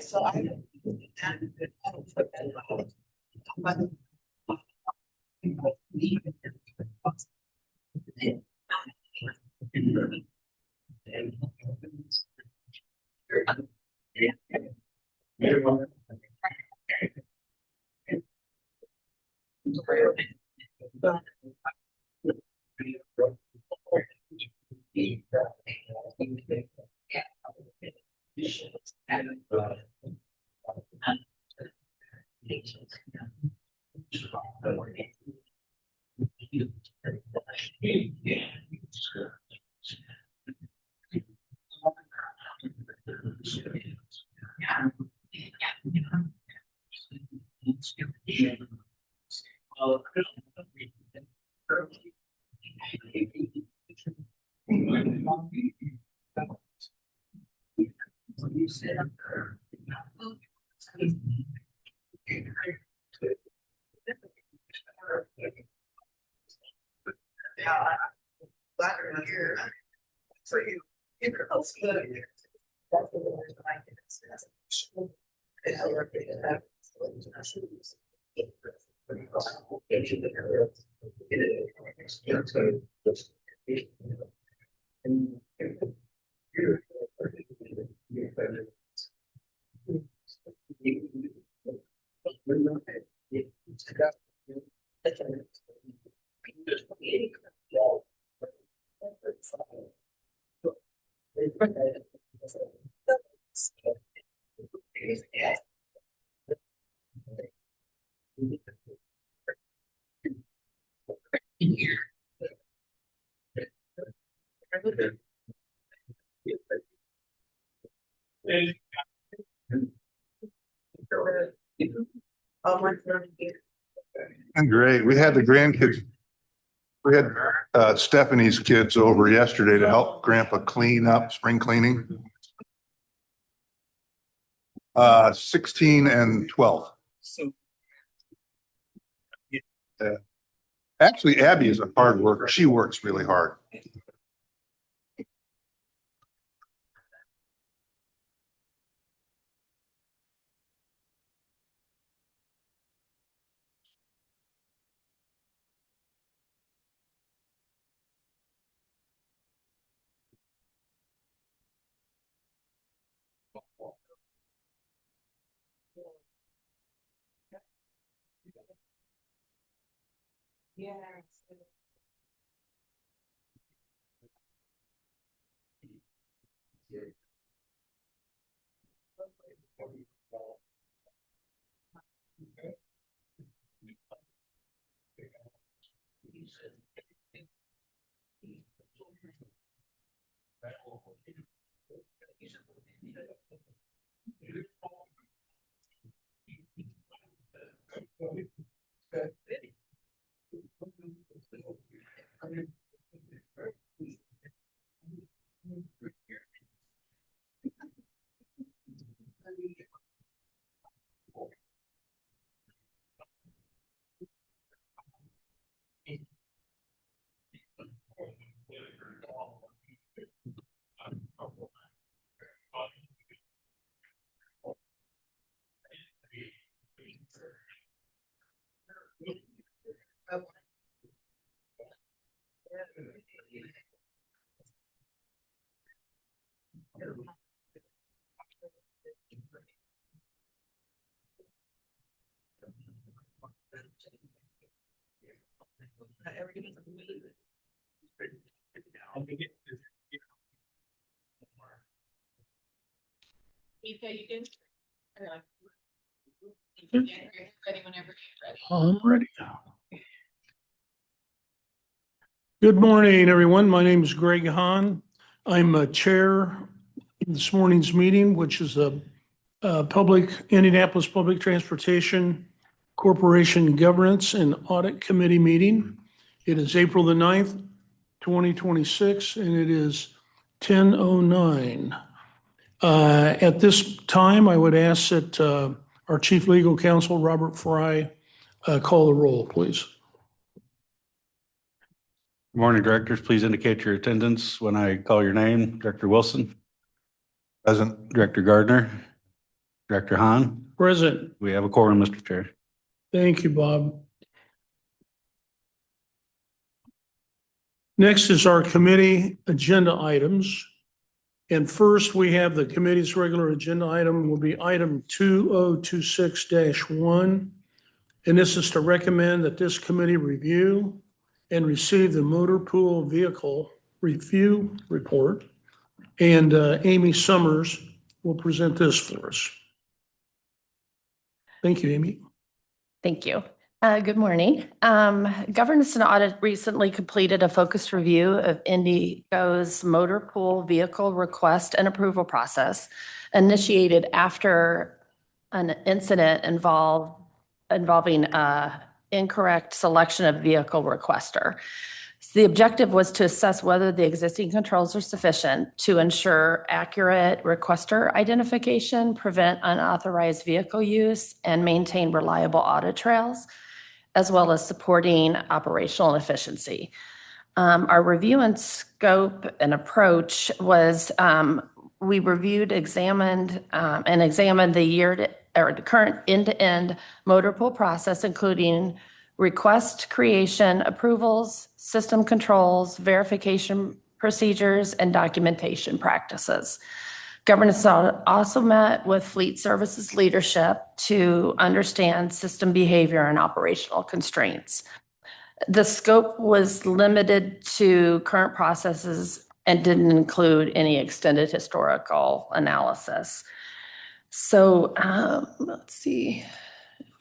So I here for you. And great. We had the grandkids. We had Stephanie's kids over yesterday to help Grandpa clean up, spring cleaning. 16 and 12. So Actually, Abby is a hard worker. She works really hard. Mika, you can. Ready whenever you're ready. I'm ready. Good morning, everyone. My name is Greg Hahn. I'm a chair of this morning's meeting, which is a Indianapolis Public Transportation Corporation Governance and Audit Committee meeting. It is April the 9th, 2026, and it is 10:09. At this time, I would ask that our Chief Legal Counsel, Robert Fry, call the roll, please. Good morning, directors. Please indicate your attendance when I call your name. Director Wilson, Present. Director Gardner, Director Hahn. Present. We have a quorum, Mr. Chair. Thank you, Bob. Next is our committee agenda items. And first, we have the committee's regular agenda item will be item 2026-1. And this is to recommend that this committee review and receive the motor pool vehicle review report. And Amy Summers will present this for us. Thank you, Amy. Thank you. Good morning. Governance and Audit recently completed a focused review of IndyGo's motor pool vehicle request and approval process initiated after an incident involving incorrect selection of vehicle requester. So the objective was to assess whether the existing controls are sufficient to ensure accurate requester identification, prevent unauthorized vehicle use, and maintain reliable audit trails, as well as supporting operational efficiency. Our review and scope and approach was we reviewed, examined the current end-to-end motor pool process, including request creation, approvals, system controls, verification procedures, and documentation practices. Governance also met with Fleet Services leadership to understand system behavior and operational constraints. The scope was limited to current processes and didn't include any extended historical analysis. So let's see.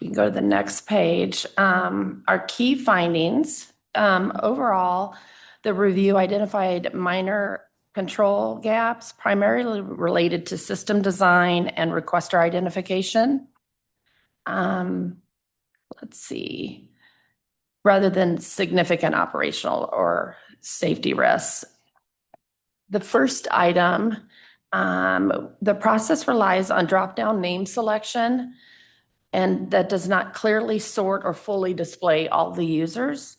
We can go to the next page. Our key findings. Overall, the review identified minor control gaps, primarily related to system design and requester identification. Let's see. Rather than significant operational or safety risks. The first item, the process relies on drop-down name selection, and that does not clearly sort or fully display all the users.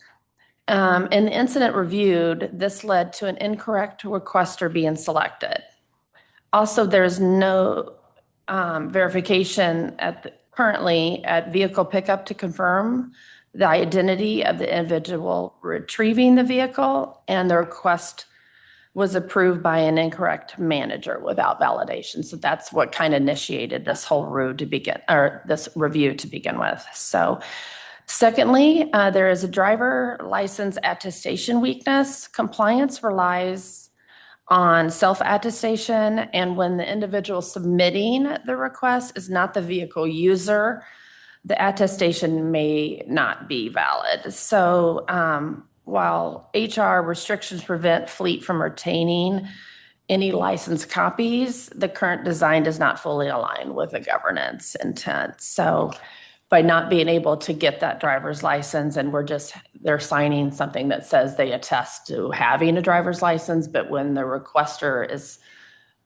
In the incident reviewed, this led to an incorrect requester being selected. Also, there's no verification currently at vehicle pickup to confirm the identity of the individual retrieving the vehicle, and the request was approved by an incorrect manager without validation. So that's what kind of initiated this whole this review to begin with. So secondly, there is a driver license attestation weakness. Compliance relies on self-attestation, and when the individual submitting the request is not the vehicle user, the attestation may not be valid. So while HR restrictions prevent Fleet from retaining any license copies, the current design does not fully align with the governance intent. So by not being able to get that driver's license, and they're signing something that says they attest to having a driver's license, but when the requester is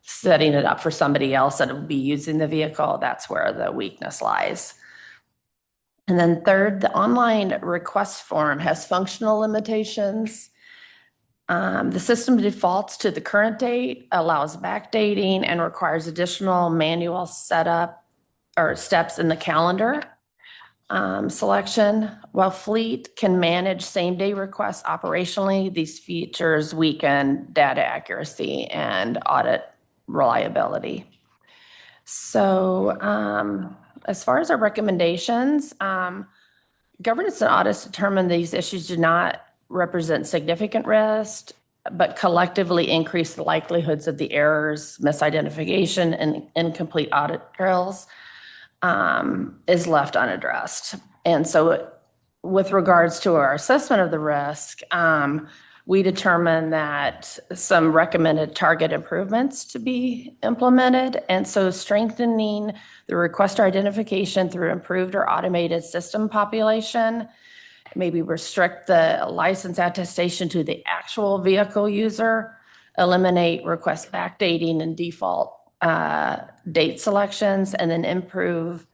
setting it up for somebody else that will be using the vehicle, that's where the weakness lies. And then third, the online request form has functional limitations. The system defaults to the current date, allows backdating, and requires additional manual setup or steps in the calendar selection. While Fleet can manage same-day requests operationally, these features weaken data accuracy and audit reliability. So as far as our recommendations, governance and audits determined these issues do not represent significant risk, but collectively increase the likelihoods of the errors, misidentification, and incomplete audit trails is left unaddressed. And so with regards to our assessment of the risk, we determined that some recommended target improvements to be implemented. And so strengthening the requester identification through improved or automated system population, maybe restrict the license attestation to the actual vehicle user, eliminate request backdating and default date selections, and then improve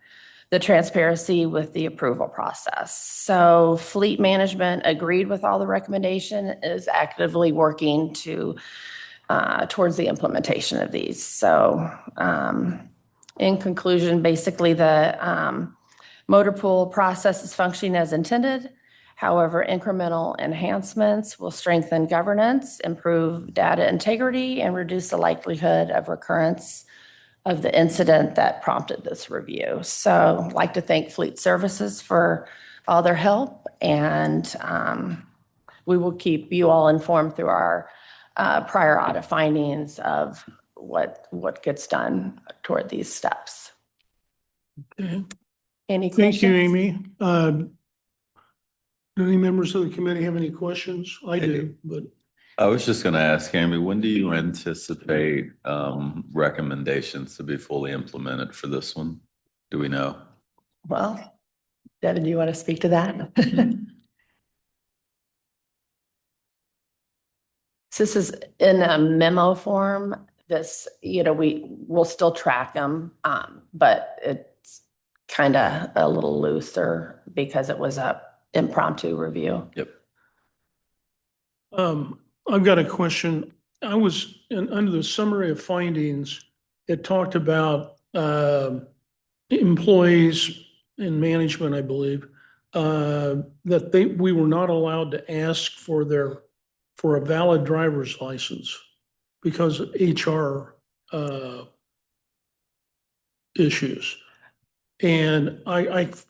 the transparency with the approval process. So fleet management agreed with all the recommendation, is actively working to towards the implementation of these. So in conclusion, basically the motor pool process is functioning as intended. However, incremental enhancements will strengthen governance, improve data integrity, and reduce the likelihood of recurrence of the incident that prompted this review. So I'd like to thank Fleet Services for all their help, and we will keep you all informed through our prior audit findings of what gets done toward these steps. Okay. Any questions? Thank you, Amy. Do any members of the committee have any questions? I do, but I was just gonna ask, Amy, when do you anticipate recommendations to be fully implemented for this one? Do we know? Well, Devin, do you want to speak to that? So this is in a memo form. This, we'll still track them, but it's kind of a little looser because it was a impromptu review. Yep. I've got a question. Under the summary of findings, it talked about employees and management, I believe, that we were not allowed to ask for a valid driver's license because of HR issues. And We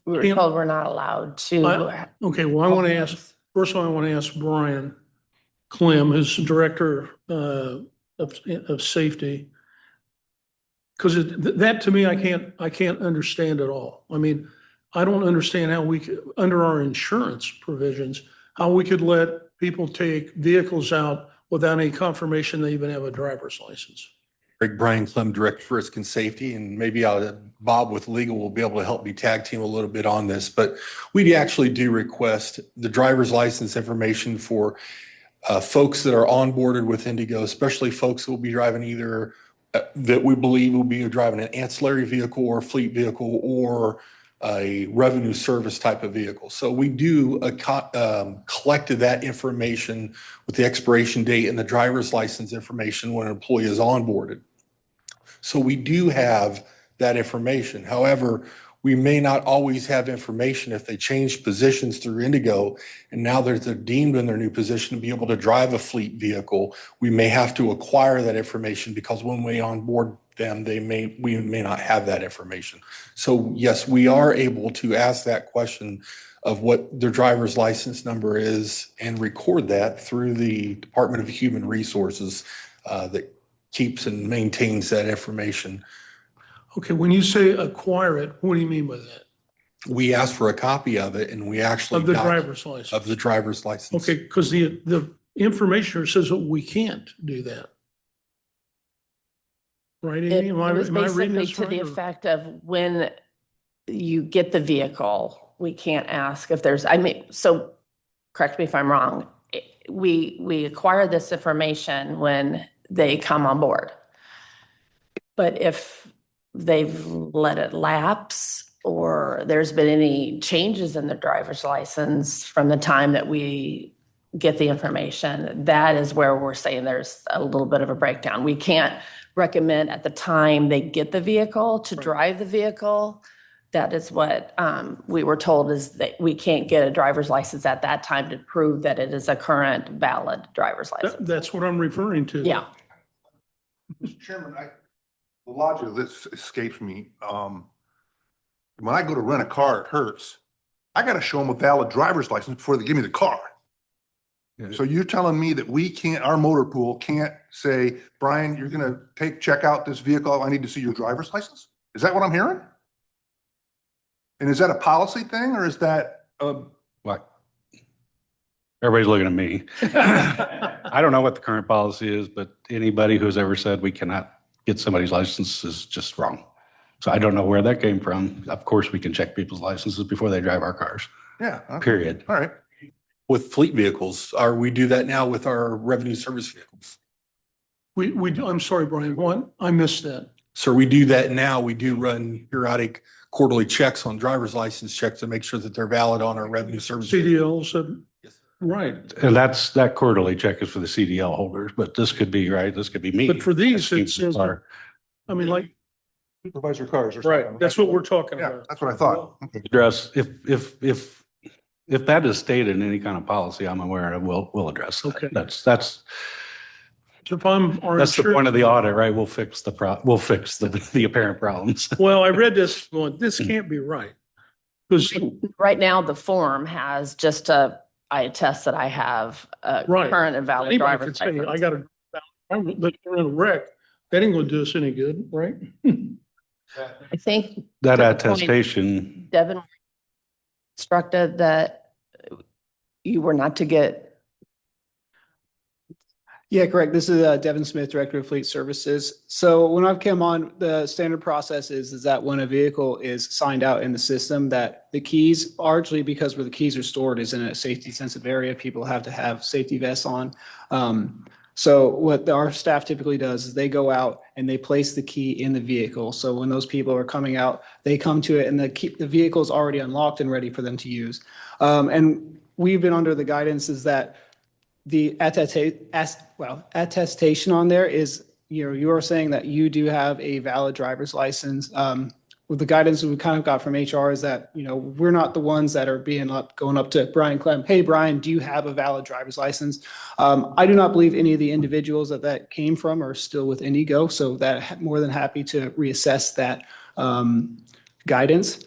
were can't- told we're not allowed to. okay, well, first of all, I want to ask Brian Clem, who's the director of safety. Because that to me, I can't understand at all. I mean, I don't understand how we could, under our insurance provisions, how we could let people take vehicles out without any confirmation they even have a driver's license. Brian Clem, Director for Risk and Safety, and maybe Bob with legal will be able to help me tag team a little bit on this, but we actually do request the driver's license information for folks that are onboarded with IndyGo, especially folks who will be driving either that we believe will be driving an ancillary vehicle or a fleet vehicle or a revenue service type of vehicle. So we do collected that information with the expiration date and the driver's license information when an employee is onboarded. So we do have that information. However, we may not always have information if they change positions through IndyGo and now they're deemed in their new position to be able to drive a fleet vehicle. We may have to acquire that information because when we onboard them, we may not have that information. So yes, we are able to ask that question of what their driver's license number is and record that through the Department of Human Resources that keeps and maintains that information. Okay, when you say acquire it, what do you mean by that? We asked for a copy of it and we actually Of the got- driver's license? Of the driver's license. Okay, because the information says that we can't do that. Right, Amy? It Am I was reading basically this to the right? Or- effect of when you get the vehicle, we can't ask if there's, so correct me if I'm wrong. We acquire this information when they come on board. But if they've let it lapse or there's been any changes in the driver's license from the time that we get the information, that is where we're saying there's a little bit of a breakdown. We can't recommend at the time they get the vehicle to drive the vehicle. That is what we were told, is that we can't get a driver's license at that time to prove that it is a current valid driver's license. That's what I'm referring to. Yeah. Mr. Chairman, the logic of this escapes me. When I go to rent a car at Hertz, I got to show them a valid driver's license before they give me the car. So you're telling me that we can't, our motor pool can't say, Brian, you're gonna check out this vehicle. I need to see your driver's license? Is that what I'm hearing? And is that a policy thing or is that What? Everybody's looking at me. I don't know what the current policy is, but anybody who's ever said we cannot get somebody's license is just wrong. So I don't know where that came from. Of course, we can check people's licenses before they drive our cars, yeah, okay. period. All right. With fleet vehicles, we do that now with our revenue service vehicles. I'm sorry, Brian, what? I missed that. So we do that now. We do run periodic quarterly checks on driver's license checks to make sure that they're valid on our revenue service. CDLs, Yes. right. And that quarterly check is for the CDL holders, but this could be, right, this could be me. But for these, it That's says, our- I mean, like, Supervisor cars or right, something. that's what we're talking Yeah, about. that's what I thought. Okay. Address, if that is stated in any kind of policy I'm aware of, we'll address that. Okay. That's If I'm our the point insurance, of the audit, right? We'll fix the apparent problems. well, I read this going, this can't be right. Because, Right now, the form has just I attest that I have a Right. current and valid anybody driver's could say, I license. got a, but they're in a wreck. That ain't gonna do us any good, right? I think That To the point. attestation, Devin instructed that you were not to get, Yeah, correct. This is Devin Smith, Director of Fleet Services. So when I've come on, the standard process is that when a vehicle is signed out in the system, that the keys, largely because where the keys are stored is in a safety sensitive area, people have to have safety vests on. So what our staff typically does is they go out and they place the key in the vehicle. So when those people are coming out, they come to it and the vehicle is already unlocked and ready for them to use. And we've been under the guidance is that the attestation on there is, you are saying that you do have a valid driver's license. With the guidance we kind of got from HR is that, we're not the ones that are going up to Brian Clem. Hey, Brian, do you have a valid driver's license? I do not believe any of the individuals that came from are still with IndyGo. So that more than happy to reassess that guidance.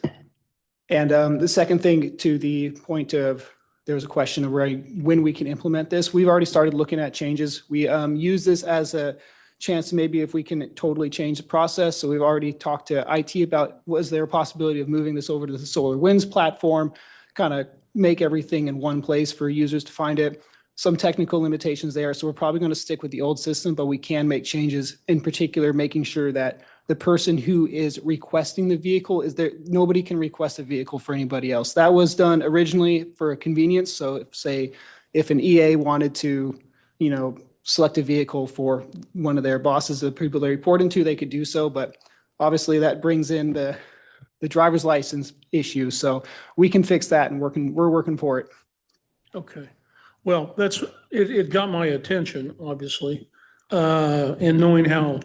And the second thing, to the point of, there was a question of when we can implement this. We've already started looking at changes. We use this as a chance, maybe if we can totally change the process. So we've already talked to IT about, was there a possibility of moving this over to the SolarWinds platform, kind of make everything in one place for users to find it. Some technical limitations there. So we're probably going to stick with the old system, but we can make changes, in particular, making sure that the person who is requesting the vehicle nobody can request a vehicle for anybody else. That was done originally for convenience. So if an EA wanted to, select a vehicle for one of their bosses, the people they report into, they could do so. But obviously that brings in the driver's license issue. So we can fix that and we're working for it. Okay. Well, it got my attention, obviously. And knowing how,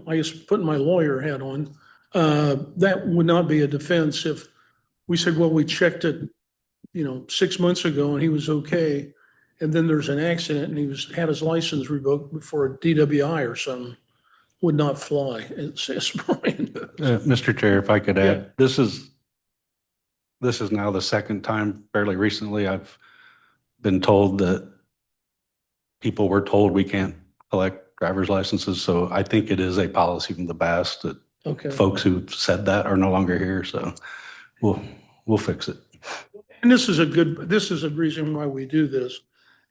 I guess putting my lawyer hat on, that would not be a defense if we said, well, we checked it, 6 months ago and he was okay. And then there's an accident and he had his license revoked for a DWI or something. Would not fly, it says Brian. Mr. Chair, if I could add, this is now the second time fairly recently I've been told that people were told we can't collect driver's licenses. So I think it is a policy from the past that Okay. folks who've said that are no longer here. So we'll fix it. And this is a reason why we do this.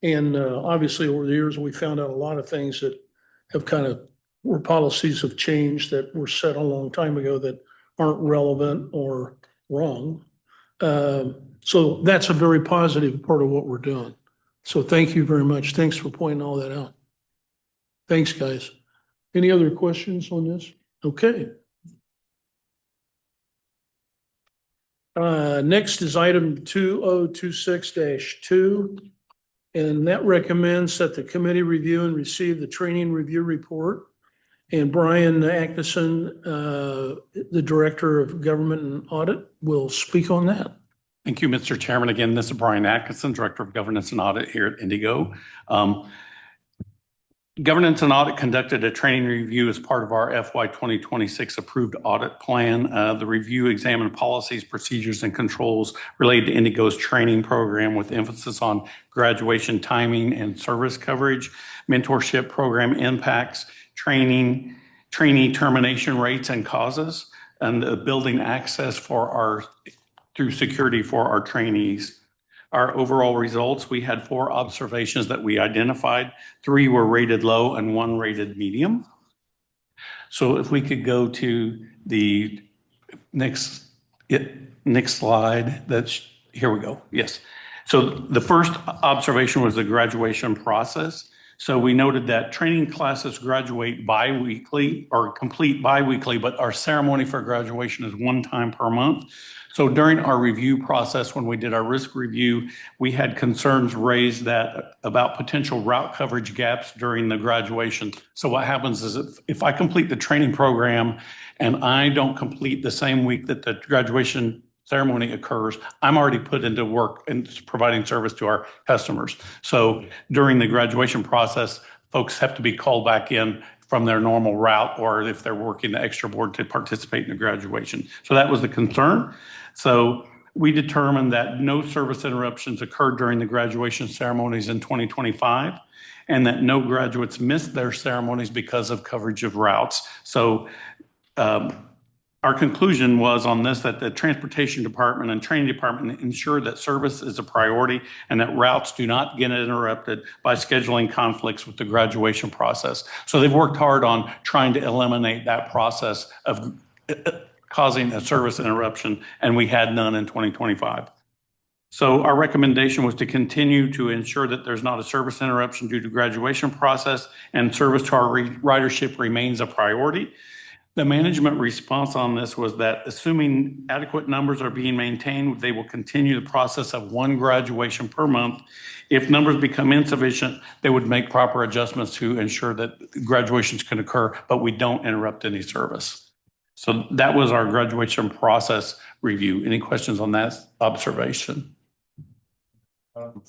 And obviously over the years, we found out a lot of things that have where policies have changed that were set a long time ago that aren't relevant or wrong. So that's a very positive part of what we're doing. So thank you very much. Thanks for pointing all that out. Thanks, guys. Any other questions on this? Okay. Next is item 2026-2. And that recommends that the committee review and receive the training review report. And Brian Atkinson, the Director of Government and Audit, will speak on that. Thank you, Mr. Chairman. Again, this is Brian Atkinson, Director of Governance and Audit here at IndyGo. Governance and Audit conducted a training review as part of our FY 2026 approved audit plan. The review examined policies, procedures, and controls related to IndyGo's training program with emphasis on graduation timing and service coverage, mentorship program impacts, trainee termination rates and causes, and building access through security for our trainees. Our overall results, we had 4 observations that we identified. 3 were rated low and 1 rated medium. So if we could go to the next slide, here we go. Yes. So the first observation was the graduation process. So we noted that training classes graduate bi-weekly or complete bi-weekly, but our ceremony for graduation is 1 time per month. So during our review process, when we did our risk review, we had concerns raised about potential route coverage gaps during the graduation. So what happens is if I complete the training program and I don't complete the same week that the graduation ceremony occurs, I'm already put into work and providing service to our customers. So during the graduation process, folks have to be called back in from their normal route, or if they're working the extra board to participate in the graduation. So that was the concern. So we determined that no service interruptions occurred during the graduation ceremonies in 2025, and that no graduates missed their ceremonies because of coverage of routes. So our conclusion was on this, that the transportation department and training department ensure that service is a priority and that routes do not get interrupted by scheduling conflicts with the graduation process. So they've worked hard on trying to eliminate that process of causing a service interruption, and we had none in 2025. So our recommendation was to continue to ensure that there's not a service interruption due to graduation process, and service to our ridership remains a priority. The management response on this was that assuming adequate numbers are being maintained, they will continue the process of 1 graduation per month. If numbers become insufficient, they would make proper adjustments to ensure that graduations can occur, but we don't interrupt any service. So that was our graduation process review. Any questions on that observation?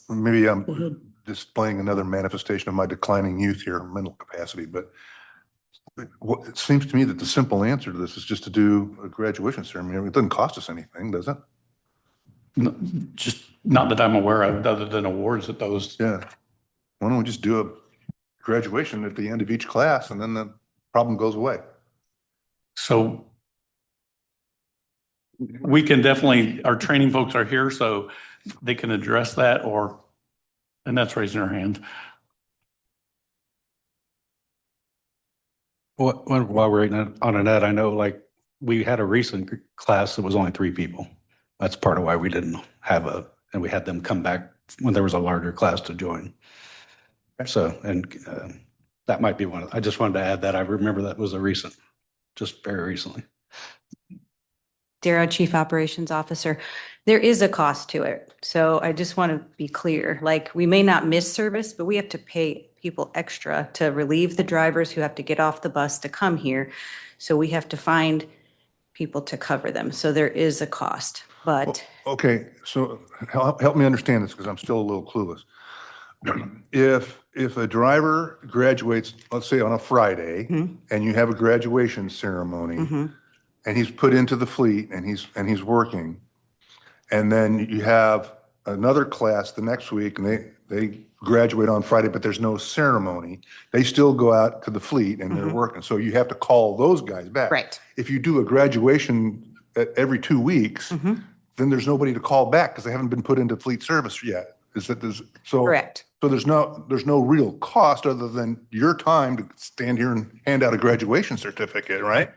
Maybe Go I'm ahead. displaying another manifestation of my declining youth here, mental capacity, but it seems to me that the simple answer to this is just to do a graduation ceremony. It doesn't cost us anything, does it? No, just not that I'm aware of, other than awards at those. Yeah. Why don't we just do a graduation at the end of each class and then the problem goes away? So we can definitely, our training folks are here, so they can address that, and that's raising their hand. While we're waiting on that, I know like we had a recent class that was only 3 people. That's part of why we didn't have and we had them come back when there was a larger class to join. So, and that might be I just wanted to add that. I remember that was just very recently. Darrow, Chief Operations Officer, there is a cost to it. So I just want to be clear, like we may not miss service, but we have to pay people extra to relieve the drivers who have to get off the bus to come here. So we have to find people to cover them. So there is a cost, but. Okay, so help me understand this because I'm still a little clueless. If a driver graduates, let's say on a Friday, and you have a graduation ceremony, and he's put into the fleet and he's working, and then you have another class the next week and they graduate on Friday, but there's no ceremony, they still go out to the fleet and they're working. So you have to call those guys back. Right. If you do a graduation every 2 weeks, then there's nobody to call back because they haven't been put into fleet service yet. Correct. So there's no real cost other than your time to stand here and hand out a graduation certificate, right?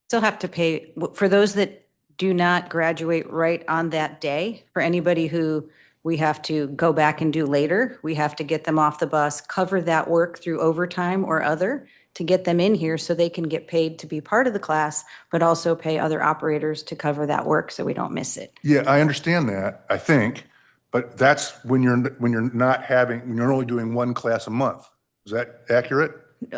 Still have to pay for those that do not graduate right on that day. For anybody who we have to go back and do later, we have to get them off the bus, cover that work through overtime or other to get them in here so they can get paid to be part of the class, but also pay other operators to cover that work so we don't miss it. Yeah, I understand that, I think, but that's when you're only doing 1 class a month. Is that accurate?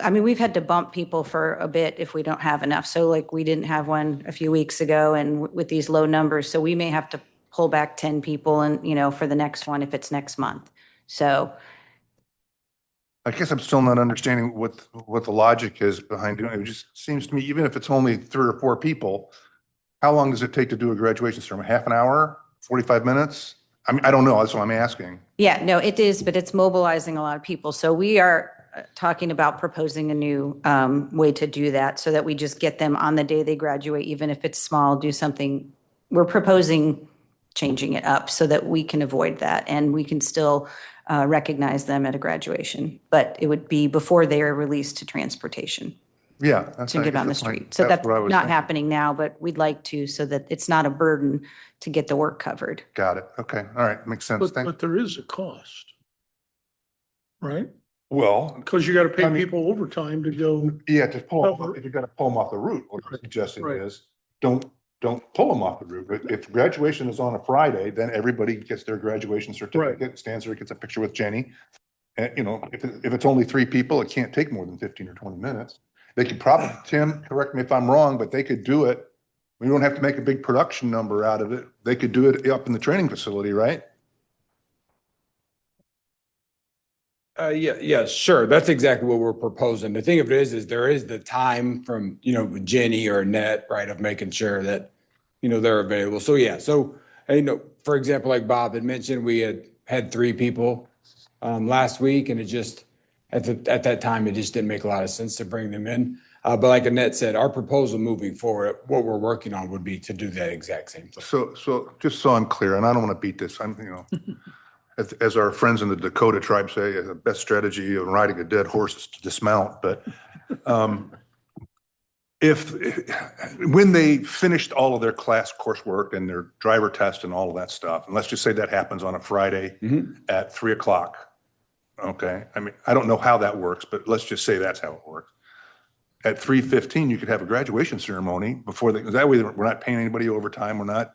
I mean, we've had to bump people for a bit if we don't have enough. So like we didn't have one a few weeks ago and with these low numbers, so we may have to pull back 10 people and, for the next one if it's next month. So. I guess I'm still not understanding what the logic is behind doing it. It just seems to me, even if it's only 3 or 4 people, how long does it take to do a graduation ceremony? Half an hour, 45 minutes? I mean, I don't know. That's what I'm asking. Yeah, no, it is, but it's mobilizing a lot of people. So we are talking about proposing a new way to do that so that we just get them on the day they graduate, even if it's small, do something. We're proposing changing it up so that we can avoid that and we can still recognize them at a graduation. But it would be before they are released to transportation Yeah. to get on the street. So that's what I was not thinking. happening now, but we'd like to so that it's not a burden to get the work covered. Got it. Okay. All right. Makes sense. But, Thank but there is a cost, right? Well, Because you got to pay I mean- people overtime to go. yeah, to pull, Cover. if you're gonna pull them off the route, what I'm suggesting Right. is, don't pull them off the route. If graduation is on a Friday, then everybody gets their graduation certificate, stands there, gets a picture with Jenny. And, you know, if it's only 3 people, it can't take more than 15 or 20 minutes. They could probably, Tim, correct me if I'm wrong, but they could do it. We don't have to make a big production number out of it. They could do it up in the training facility, right? Yeah, sure. That's exactly what we're proposing. The thing of it is there is the time from, with Jenny or Annette, right, of making sure that, they're available. So, yeah. So, for example, like Bob had mentioned, we had 3 people last week, and it just, at that time, it just didn't make a lot of sense to bring them in. But like Annette said, our proposal moving forward, what we're working on would be to do that exact same thing. So just so I'm clear, and I don't want to beat this, as our friends in the Dakota tribe say, the best strategy of riding a dead horse is to dismount. But when they finished all of their class coursework and their driver test and all of that stuff, and let's just say that happens on a Friday at 3:00. Okay. I mean, I don't know how that works, but let's just say that's how it works. At 3:15, you could have a graduation ceremony before that way we're not paying anybody overtime. We're not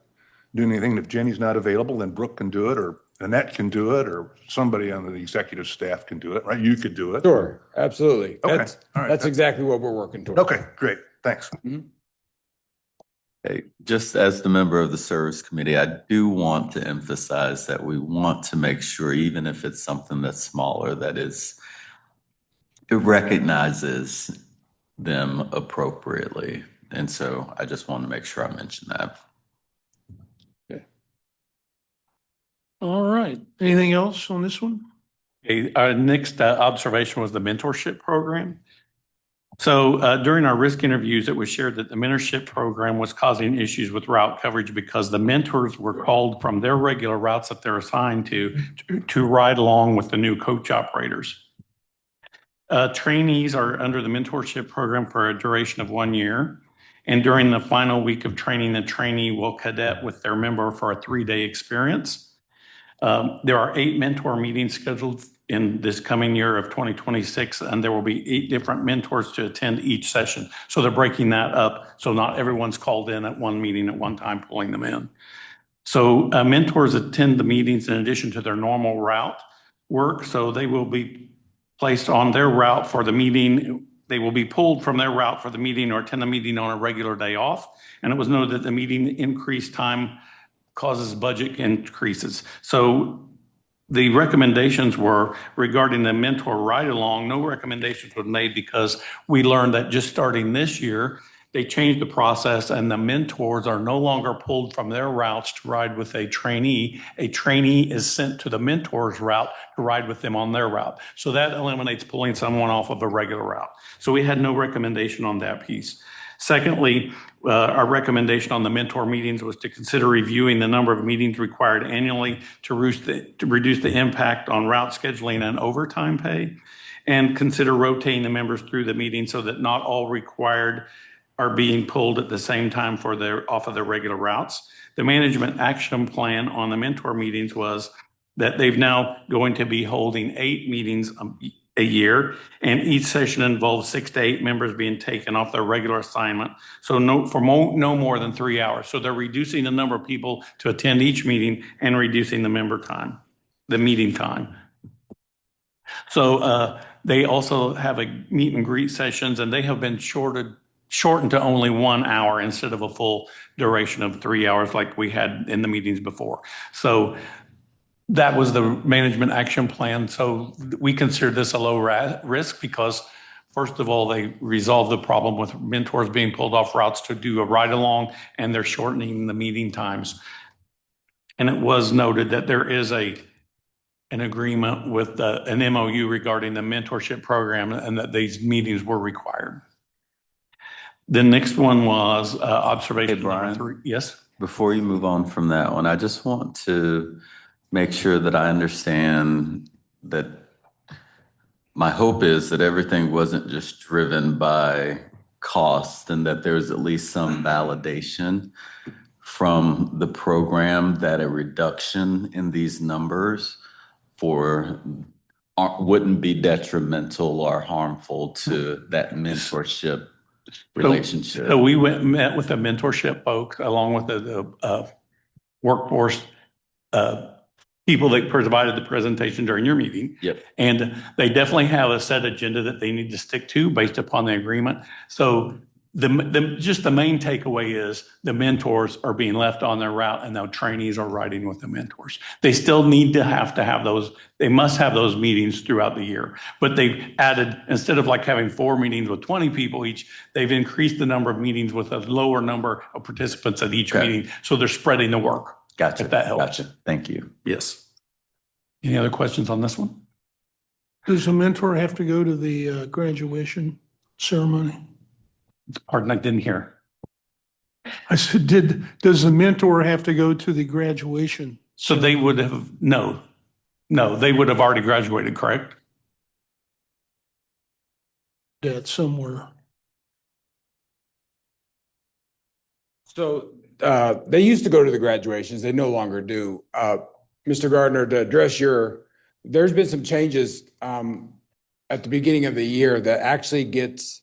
doing anything. If Jenny's not available, then Brooke can do it, or Annette can do it, or somebody on the executive staff can do it, right? You could do it. Sure, absolutely. Okay, That's, all right. that's exactly what we're working towards. Okay, great. Thanks. Hey, just as the member of the service committee, I do want to emphasize that we want to make sure, even if it's something that's smaller, it recognizes them appropriately. And so I just want to make sure I mention that. All right. Anything else on this one? Okay, our next observation was the mentorship program. So during our risk interviews, it was shared that the mentorship program was causing issues with route coverage because the mentors were called from their regular routes that they're assigned to ride along with the new coach operators. Trainees are under the mentorship program for a duration of 1 year. And during the final week of training, the trainee will cadet with their member for a 3-day experience. There are 8 mentor meetings scheduled in this coming year of 2026, and there will be 8 different mentors to attend each session. So they're breaking that up so not everyone's called in at one meeting at one time, pulling them in. So mentors attend the meetings in addition to their normal route work. So they will be placed on their route for the meeting. They will be pulled from their route for the meeting or attend the meeting on a regular day off. And it was noted that the meeting increased time causes budget increases. So the recommendations were regarding the mentor ride-along. No recommendations were made because we learned that just starting this year, they changed the process and the mentors are no longer pulled from their routes to ride with a trainee. A trainee is sent to the mentor's route to ride with them on their route. So that eliminates pulling someone off of a regular route. So we had no recommendation on that piece. Secondly, our recommendation on the mentor meetings was to consider reviewing the number of meetings required annually to reduce the impact on route scheduling and overtime pay, and consider rotating the members through the meeting so that not all required are being pulled at the same time off of their regular routes. The management action plan on the mentor meetings was that they've now going to be holding 8 meetings a year, and each session involves 6 to 8 members being taken off their regular assignment. So no more than 3 hours. So they're reducing the number of people to attend each meeting and reducing the meeting time. So they also have a meet and greet sessions, and they have been shortened to only 1 hour instead of a full duration of 3 hours like we had in the meetings before. So That was the management action plan. So we consider this a low risk because first of all, they resolved the problem with mentors being pulled off routes to do a ride along, and they're shortening the meeting times. And it was noted that there is an agreement with an MOU regarding the mentorship program and that these meetings were required. The next one was observation Hey, number Brian. 3. Yes. Before you move on from that one, I just want to make sure that I understand that my hope is that everything wasn't just driven by cost and that there's at least some validation from the program that a reduction in these numbers wouldn't be detrimental or harmful to that mentorship relationship. So we met with the mentorship folks along with the workforce people that provided the presentation during your meeting. Yep. And they definitely have a set agenda that they need to stick to based upon the agreement. So just the main takeaway is the mentors are being left on their route and the trainees are riding with the mentors. They still need to have those, they must have those meetings throughout the year. But they've added, instead of like having 4 meetings with 20 people each, they've increased the number of meetings with a lower number of participants at each meeting. So they're spreading the work. Gotcha. If that helps. Gotcha. Thank you. Yes. Any other questions on this one? Does a mentor have to go to the graduation ceremony? Pardon, I didn't hear. I said, does the mentor have to go to the graduation? So they would have, no, they would have already graduated, correct? That somewhere. So they used to go to the graduations. They no longer do. Mr. Gardner, to address there's been some changes at the beginning of the year that actually gets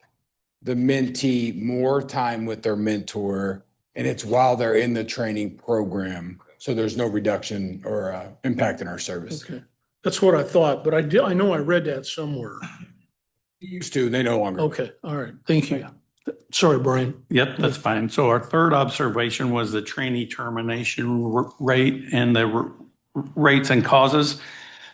the mentee more time with their mentor, and it's while they're in the training program. So there's no reduction or impact in our service. Okay. That's what I thought, but I know I read that somewhere. They used to, they no longer. Okay. All right. Thank you. Sorry, Brian. Yep, that's fine. So our third observation was the trainee termination rate and the rates and causes.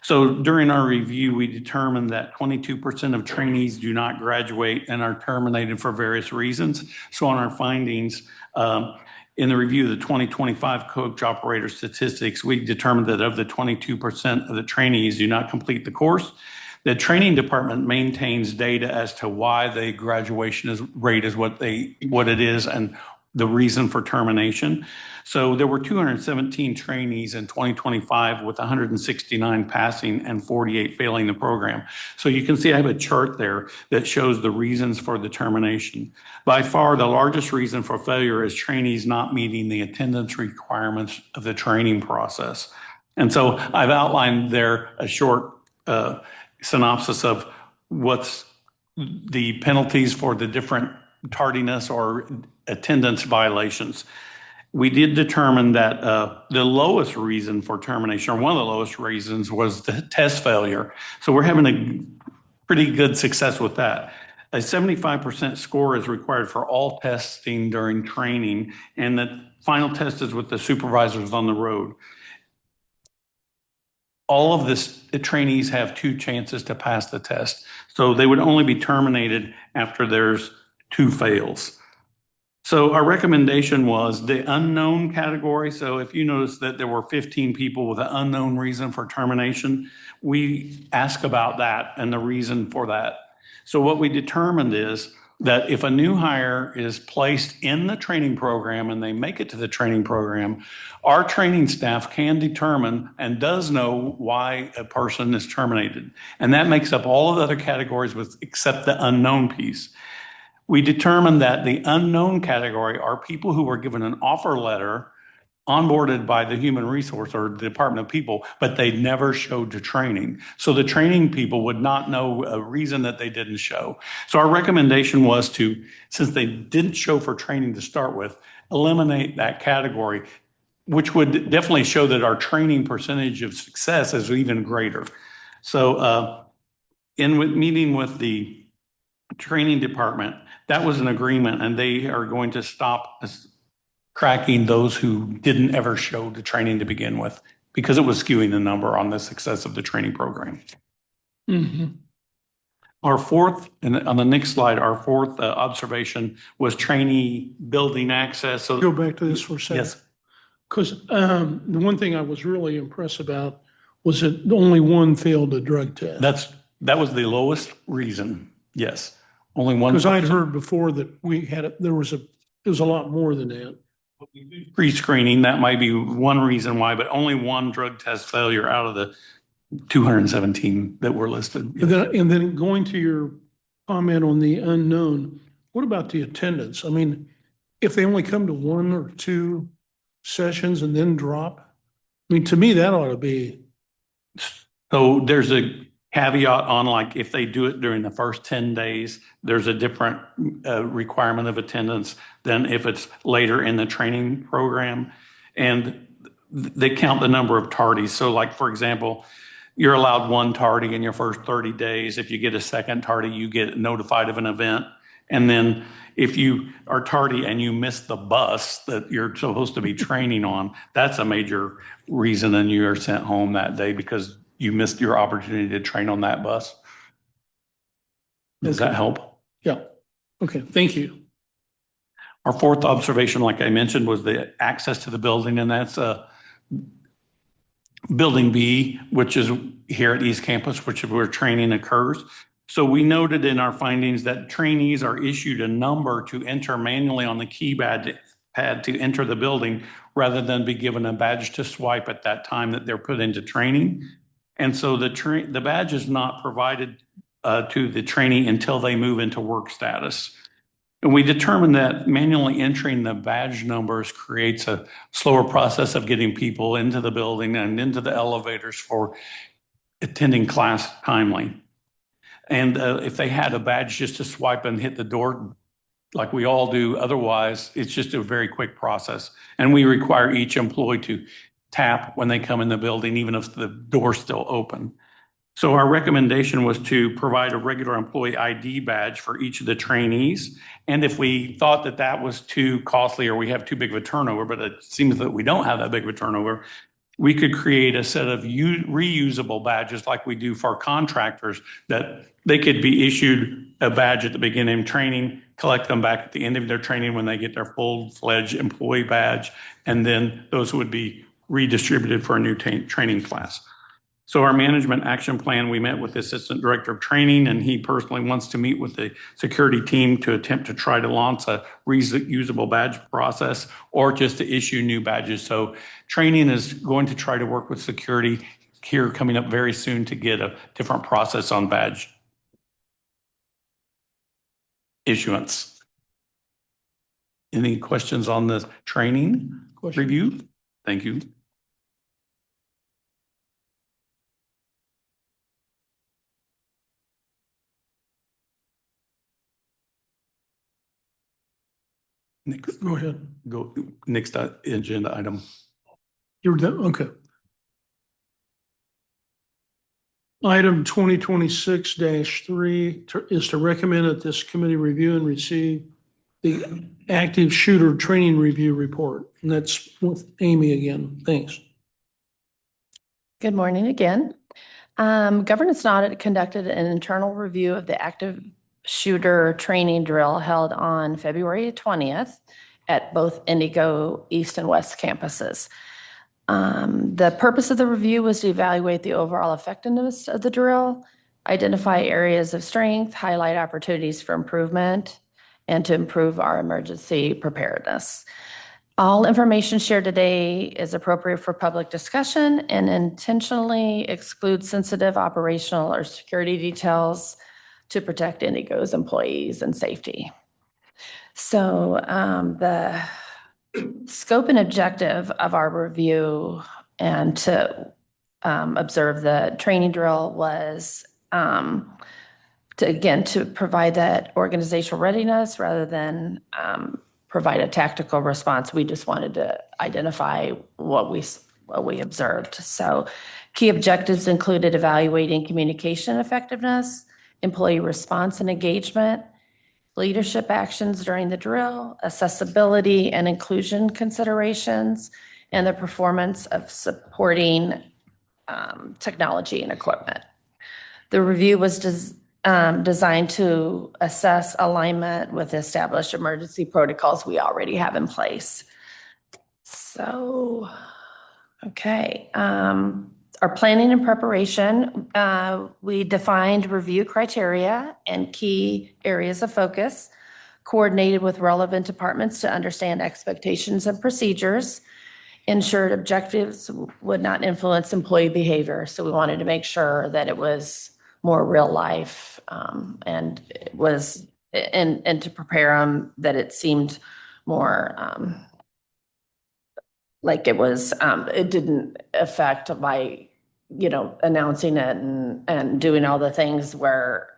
So during our review, we determined that 22% of trainees do not graduate and are terminated for various reasons. So on our findings, in the review of the 2025 coach operator statistics, we determined that of the 22% of the trainees do not complete the course, the training department maintains data as to why the graduation rate is what it is and the reason for termination. So there were 217 trainees in 2025 with 169 passing and 48 failing the program. So you can see I have a chart there that shows the reasons for the termination. By far, the largest reason for failure is trainees not meeting the attendance requirements of the training process. And so I've outlined there a short synopsis of what's the penalties for the different tardiness or attendance violations. We did determine that the lowest reason for termination, or one of the lowest reasons, was the test failure. So we're having a pretty good success with that. A 75% score is required for all testing during training, and the final test is with the supervisors on the road. All of the trainees have 2 chances to pass the test. So they would only be terminated after there's 2 fails. So our recommendation was the unknown category. So if you notice that there were 15 people with an unknown reason for termination, we ask about that and the reason for that. So what we determined is that if a new hire is placed in the training program and they make it to the training program, our training staff can determine and does know why a person is terminated. And that makes up all of the other categories except the unknown piece. We determined that the unknown category are people who were given an offer letter onboarded by the human resource or the Department of People, but they never showed to training. So the training people would not know a reason that they didn't show. So our recommendation was to, since they didn't show for training to start with, eliminate that category, which would definitely show that our training percentage of success is even greater. So in meeting with the training department, that was an agreement, and they are going to stop tracking those who didn't ever show the training to begin with because it was skewing the number on the success of the training program. Mhm. Our fourth, and on the next slide, our fourth observation was trainee building access. So Go back to this for a second. yes, Because the one thing I was really impressed about was that only one failed a drug test. that was the lowest reason. Yes, only one. Because I'd heard before that it was a lot more than that. Pre-screening, that might be one reason why, but only one drug test failure out of the 217 that were listed. And then going to your comment on the unknown, what about the attendance? I mean, if they only come to one or two sessions and then drop, I mean, to me, that ought to be, So there's a caveat on, like, if they do it during the first 10 days, there's a different requirement of attendance than if it's later in the training program. And they count the number of tardies. So like, for example, you're allowed one tardy in your first 30 days. If you get a second tardy, you get notified of an event. And then if you are tardy and you miss the bus that you're supposed to be training on, that's a major reason and you are sent home that day because you missed your opportunity to train on that bus. Does that help? yeah. Okay, thank you. Our fourth observation, like I mentioned, was the access to the building, and that's Building B, which is here at East Campus, which is where training occurs. So we noted in our findings that trainees are issued a number to enter manually on the keypad to enter the building rather than be given a badge to swipe at that time that they're put into training. And so the badge is not provided to the trainee until they move into work status. And we determined that manually entering the badge numbers creates a slower process of getting people into the building and into the elevators for attending class timely. And if they had a badge just to swipe and hit the door, like we all do, otherwise, it's just a very quick process. And we require each employee to tap when they come in the building, even if the door's still open. So our recommendation was to provide a regular employee ID badge for each of the trainees. And if we thought that that was too costly or we have too big of a turnover, but it seems that we don't have that big of a turnover, we could create a set of reusable badges like we do for contractors, that they could be issued a badge at the beginning of training, collect them back at the end of their training when they get their full-fledged employee badge, and then those would be redistributed for a new training class. So our management action plan, we met with the assistant director of training, and he personally wants to meet with the security team to attempt to try to launch a reusable badge process or just to issue new badges. So training is going to try to work with security here coming up very soon to get a different process on badge issuance. Any questions on the training review? Thank you. Next, Go ahead. go next agenda item. You're done, okay. Item 2026-3 is to recommend that this committee review and receive the active shooter training review report. And that's with Amy again. Thanks. Good morning again. Governance and Audit conducted an internal review of the active shooter training drill held on February 20th at both IndyGo East and West campuses. The purpose of the review was to evaluate the overall effectiveness of the drill, identify areas of strength, highlight opportunities for improvement, and to improve our emergency preparedness. All information shared today is appropriate for public discussion and intentionally excludes sensitive operational or security details to protect IndyGo's employees and safety. So the scope and objective of our review and to observe the training drill was to provide that organizational readiness rather than provide a tactical response. We just wanted to identify what we observed. So key objectives included evaluating communication effectiveness, employee response and engagement, leadership actions during the drill, accessibility and inclusion considerations, and the performance of supporting technology and equipment. The review was designed to assess alignment with established emergency protocols we already have in place. So, okay. Our planning and preparation, we defined review criteria and key areas of focus, coordinated with relevant departments to understand expectations and procedures, ensured objectives would not influence employee behavior. So we wanted to make sure that it was more real life, and it was, and to prepare them that it seemed more like it was, it didn't affect by, announcing it and doing all the things where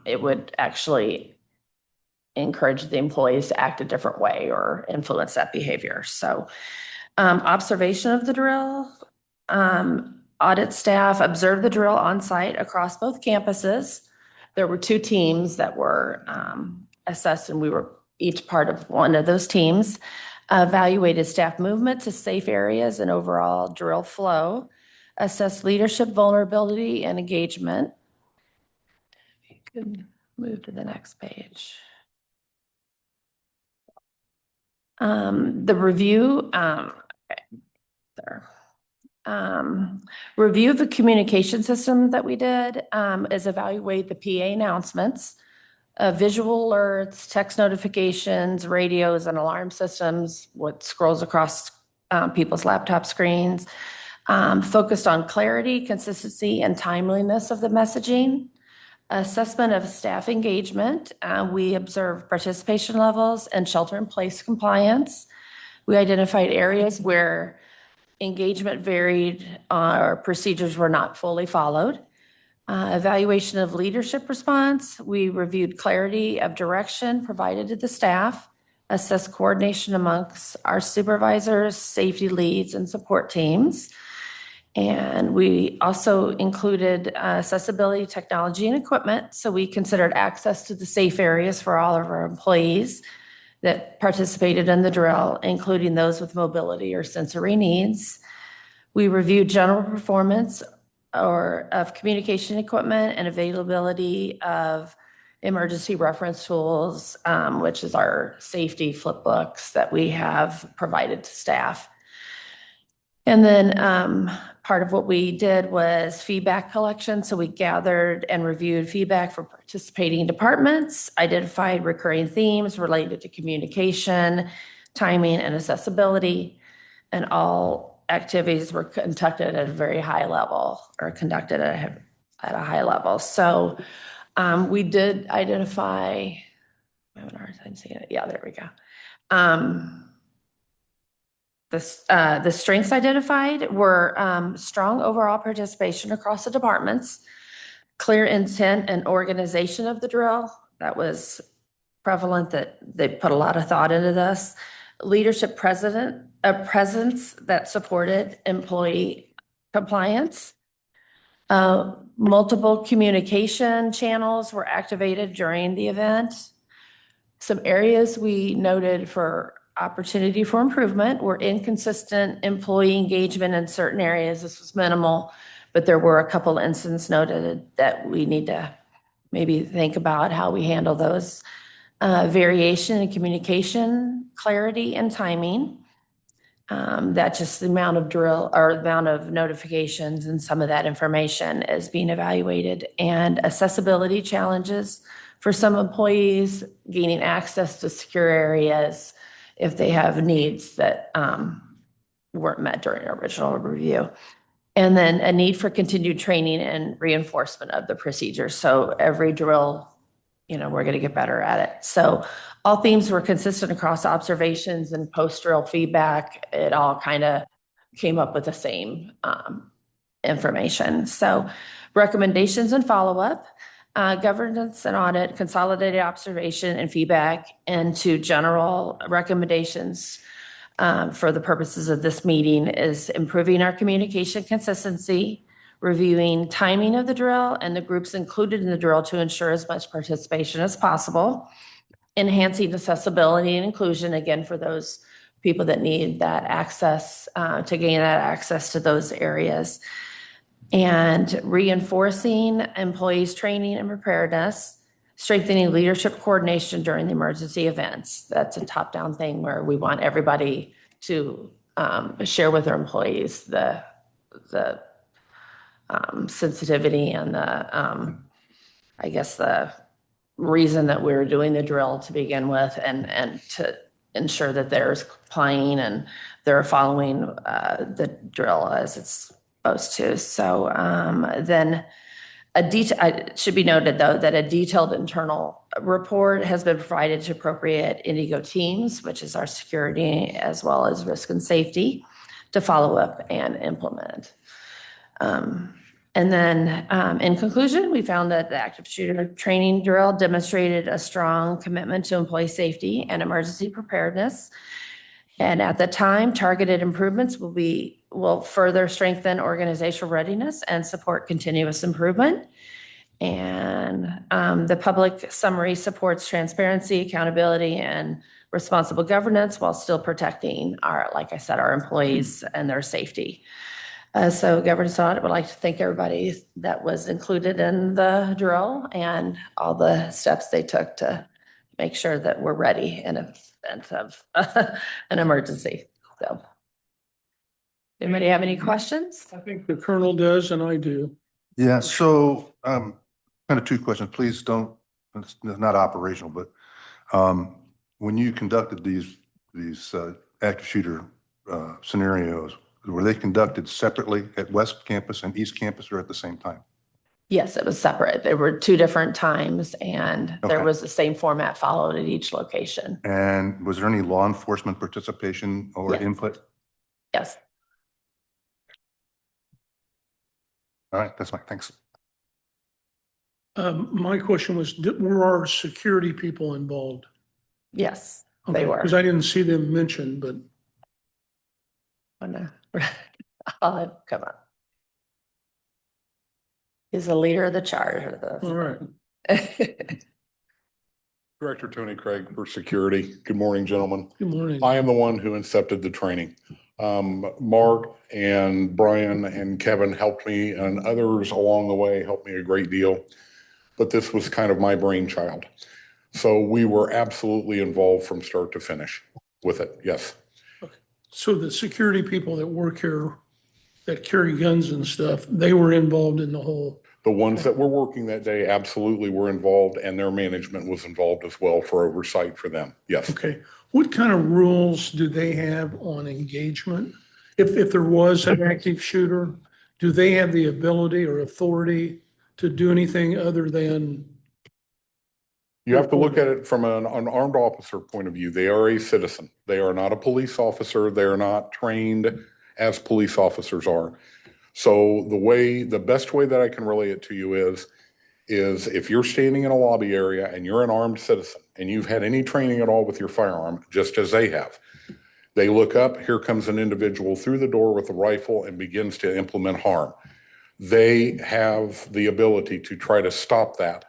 it would actually encourage the employees to act a different way or influence that behavior. So observation of the drill, audit staff observed the drill on site across both campuses. There were 2 teams that were assessed, and we were each part of one of those teams. Evaluated staff movement to safe areas and overall drill flow, assessed leadership vulnerability and engagement. If you could move to the next page. The review, review of the communication system that we did is evaluate the PA announcements, visual alerts, text notifications, radios, and alarm systems, what scrolls across people's laptop screens, focused on clarity, consistency, and timeliness of the messaging. Assessment of staff engagement. We observed participation levels and shelter-in-place compliance. We identified areas where engagement varied or procedures were not fully followed. Evaluation of leadership response. We reviewed clarity of direction provided to the staff, assessed coordination amongst our supervisors, safety leads, and support teams. And we also included accessibility, technology, and equipment. So we considered access to the safe areas for all of our employees that participated in the drill, including those with mobility or sensory needs. We reviewed general performance of communication equipment and availability of emergency reference tools, which is our safety flip books that we have provided to staff. And then part of what we did was feedback collection. So we gathered and reviewed feedback from participating departments, identified recurring themes related to communication, timing, and accessibility, and all activities were conducted at a very high level or conducted at a high level. So we did identify, I'm having a hard time seeing it. Yeah, there we go. The strengths identified were strong overall participation across the departments, clear intent and organization of the drill. That was prevalent, that they put a lot of thought into this. Leadership presence that supported employee compliance. Multiple communication channels were activated during the event. Some areas we noted for opportunity for improvement were inconsistent employee engagement in certain areas. This was minimal, but there were a couple instances noted that we need to maybe think about how we handle those. Variation in communication, clarity, and timing. That just the amount of drill or amount of notifications and some of that information is being evaluated, and accessibility challenges for some employees gaining access to secure areas if they have needs that weren't met during our original review. And then a need for continued training and reinforcement of the procedures. So every drill, we're going to get better at it. So all themes were consistent across observations and post-drill feedback. It all kind of came up with the same information. So recommendations and follow-up. Governance and audit, consolidated observation and feedback into general recommendations for the purposes of this meeting is improving our communication consistency, reviewing timing of the drill and the groups included in the drill to ensure as much participation as possible, enhancing accessibility and inclusion, again, for those people that need that access, to gain that access to those areas. And reinforcing employees' training and preparedness, strengthening leadership coordination during the emergency events. That's a top-down thing where we want everybody to share with their employees the sensitivity and I guess the reason that we're doing the drill to begin with, and to ensure that they're complying and they're following the drill as it's supposed to. So then it should be noted, though, that a detailed internal report has been provided to appropriate IndyGo teams, which is our security as well as risk and safety, to follow up and implement. And then in conclusion, we found that the active shooter training drill demonstrated a strong commitment to employee safety and emergency preparedness. And at the time, targeted improvements will further strengthen organizational readiness and support continuous improvement. And the public summary supports transparency, accountability, and responsible governance while still protecting like I said, our employees and their safety. So Governance Audit would like to thank everybody that was included in the drill and all the steps they took to make sure that we're ready in event of an emergency. So, anybody have any questions? I think the Colonel does, and I do. Yeah, so kind of two questions. Please don't, it's not operational, but when you conducted these active shooter scenarios, were they conducted separately at West Campus and East Campus, or at the same time? Yes, it was separate. There were 2 different times, and there Okay. was the same format followed at each location. And was there any law enforcement participation or Yes. input? Yes. All right, that's fine. Thanks. My question was, were our security people involved? Yes, they were. Because I didn't see them mentioned, but Oh, no. I'll have him come up. He's the leader of the charge. all right. Director Tony Craig for security. Good morning, gentlemen. Good morning. I am the one who incepted the training. Mark and Brian and Kevin helped me, and others along the way helped me a great deal. But this was kind of my brainchild. So we were absolutely involved from start to finish with it. Yes. So the security people that work here, that carry guns and stuff, they were involved in the whole. The ones that were working that day absolutely were involved, and their management was involved as well for oversight for them. Yes. Okay. What kind of rules do they have on engagement? If there was an active shooter, do they have the ability or authority to do anything other than? You have to look at it from an armed officer point of view. They are a citizen. They are not a police officer. They are not trained as police officers are. So the best way that I can relay it to you is if you're standing in a lobby area and you're an armed citizen and you've had any training at all with your firearm, just as they have, they look up, here comes an individual through the door with a rifle and begins to implement harm. They have the ability to try to stop that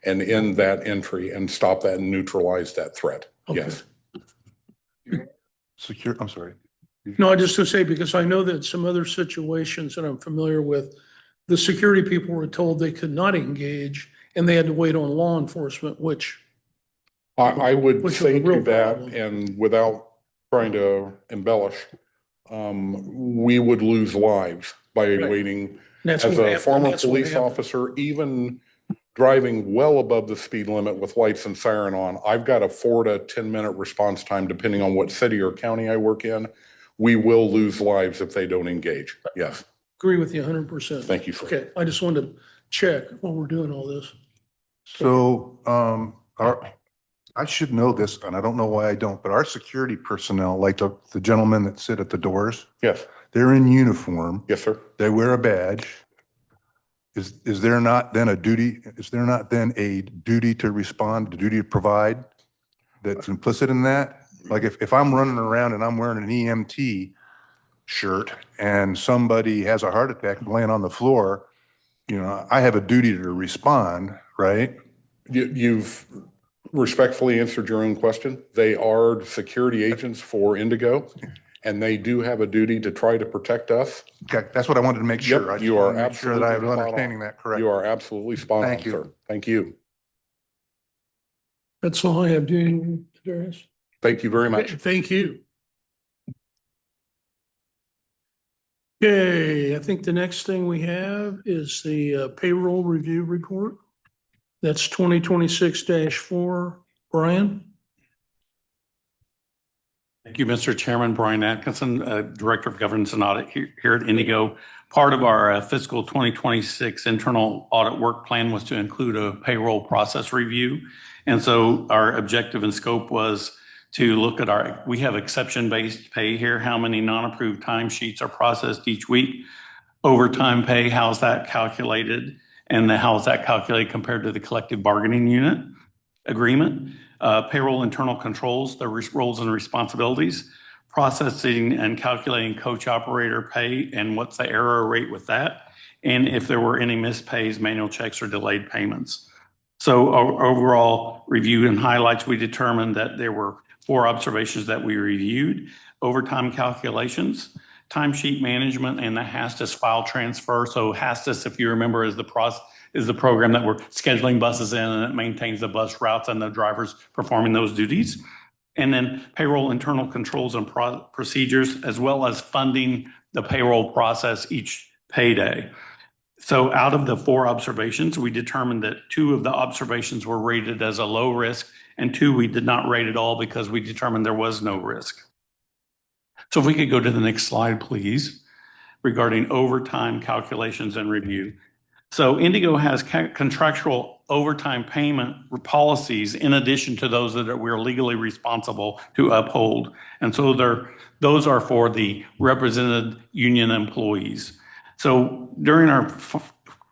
and end that entry and stop that and neutralize that threat. Okay. Yes. I'm sorry. No, I just to say, because I know that some other situations that I'm familiar with, the security people were told they could not engage and they had to wait on law enforcement, which. I would Which is say a real to that, problem. and without trying to embellish, we would lose lives by Right. waiting. That's As what a happened. former That's what police happened. officer, even driving well above the speed limit with lights and siren on, I've got a 4 to 10 minute response time, depending on what city or county I work in. We will lose lives if they don't engage. Yes. Agree with you 100%. Thank you, sir. Okay, I just wanted to check while we're doing all this. So I should know this, and I don't know why I don't, but our security personnel, like the gentlemen that sit at the doors, Yes. they're in uniform. Yes, sir. They wear a badge. Is there not then a duty to respond, a duty to provide that's implicit in that? Like if I'm running around and I'm wearing an EMT shirt and somebody has a heart attack laying on the floor, I have a duty to respond, right? respectfully answered your own question. They are security agents for IndyGo, and they do have a duty to try to protect us. Okay, that's what I wanted to make sure. I Yep, just you wanted are to make sure that I was absolutely spot understanding on. that correctly. You are absolutely spot on, Thank you. sir. Thank you. That's all I have. Do you, Darius? Thank you very much. Thank you. Okay, I think the next thing we have is the payroll review report. That's 2026-4. Brian? Thank you, Mr. Chairman. Brian Atkinson, Director of Governance and Audit here at IndyGo. Part of our fiscal 2026 internal audit work plan was to include a payroll process review. And so our objective and scope was to look at we have exception-based pay here, how many non-approved timesheets are processed each week. Overtime pay, how's that calculated? And how is that calculated compared to the collective bargaining unit agreement? Payroll internal controls, their roles and responsibilities, processing and calculating coach operator pay, and what's the error rate with that, and if there were any missed pays, manual checks, or delayed payments. So our overall review and highlights, we determined that there were 4 observations that we reviewed: overtime calculations, timesheet management, and the HASTIS file transfer. So HASTIS, if you remember, is the program that we're scheduling buses in, and it maintains the bus routes and the drivers performing those duties. And then payroll internal controls and procedures, as well as funding the payroll process each payday. So out of the 4 observations, we determined that 2 of the observations were rated as a low risk, and 2 we did not rate at all because we determined there was no risk. So if we could go to the next slide, please, regarding overtime calculations and review. So IndyGo has contractual overtime payment policies in addition to those that we're legally responsible to uphold. And so those are for the represented union employees. So during our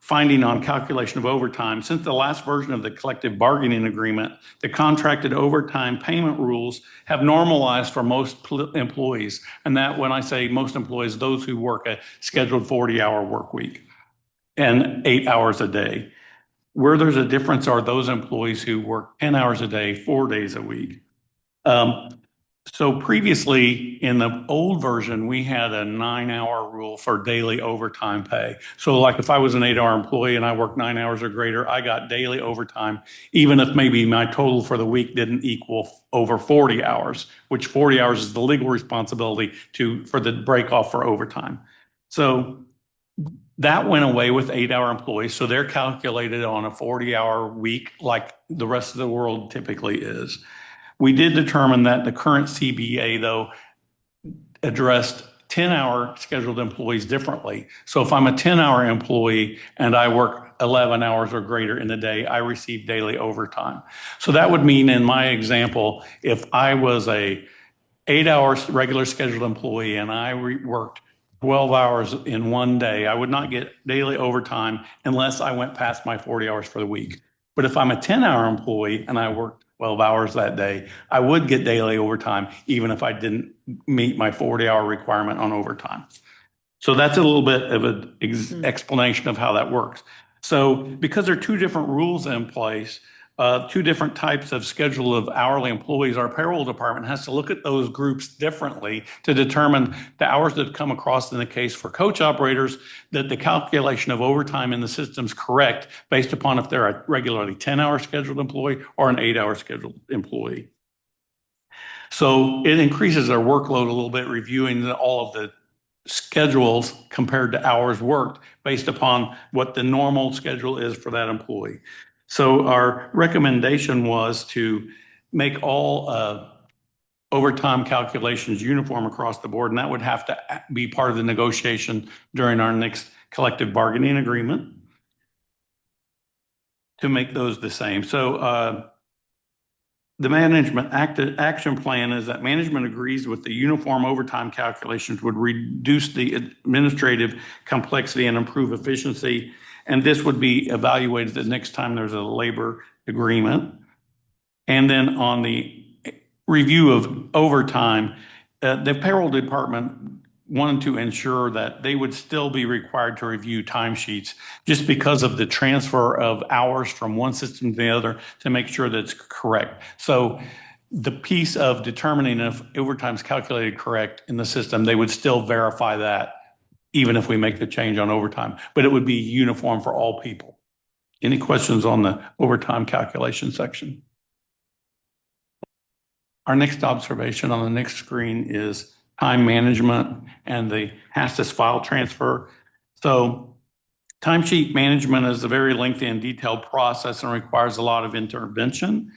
finding on calculation of overtime, since the last version of the collective bargaining agreement, the contracted overtime payment rules have normalized for most employees. And that, when I say most employees, those who work a scheduled 40-hour work week and 8 hours a day. Where there's a difference are those employees who work 10 hours a day, 4 days a week. So previously, in the old version, we had a 9-hour rule for daily overtime pay. So like if I was an 8-hour employee and I worked 9 hours or greater, I got daily overtime, even if maybe my total for the week didn't equal over 40 hours, which 40 hours is the legal responsibility for the break off for overtime. So that went away with 8-hour employees. So they're calculated on a 40-hour week like the rest of the world typically is. We did determine that the current CBA, though, addressed 10-hour scheduled employees differently. So if I'm a 10-hour employee and I work 11 hours or greater in the day, I receive daily overtime. So that would mean, in my example, if I was a 8-hour regular scheduled employee and I worked 12 hours in one day, I would not get daily overtime unless I went past my 40 hours for the week. But if I'm a 10-hour employee and I worked 12 hours that day, I would get daily overtime even if I didn't meet my 40-hour requirement on overtime. So that's a little bit of an explanation of how that works. So because there are 2 different rules in place, 2 different types of schedule of hourly employees, our payroll department has to look at those groups differently to determine the hours that come across in the case for coach operators, that the calculation of overtime in the system is correct based upon if they're a regularly 10-hour scheduled employee or an 8-hour scheduled employee. So it increases their workload a little bit, reviewing all of the schedules compared to hours worked based upon what the normal schedule is for that employee. So our recommendation was to make all overtime calculations uniform across the board, and that would have to be part of the negotiation during our next collective bargaining agreement to make those the same. So the management action plan is that management agrees with the uniform overtime calculations would reduce the administrative complexity and improve efficiency. And this would be evaluated the next time there's a labor agreement. And then on the review of overtime, the payroll department wanted to ensure that they would still be required to review timesheets just because of the transfer of hours from one system to the other to make sure that it's correct. So the piece of determining if overtime is calculated correct in the system, they would still verify that even if we make the change on overtime, but it would be uniform for all people. Any questions on the overtime calculation section? Our next observation on the next screen is time management and the HASTIS file transfer. So timesheet management is a very lengthy and detailed process and requires a lot of intervention.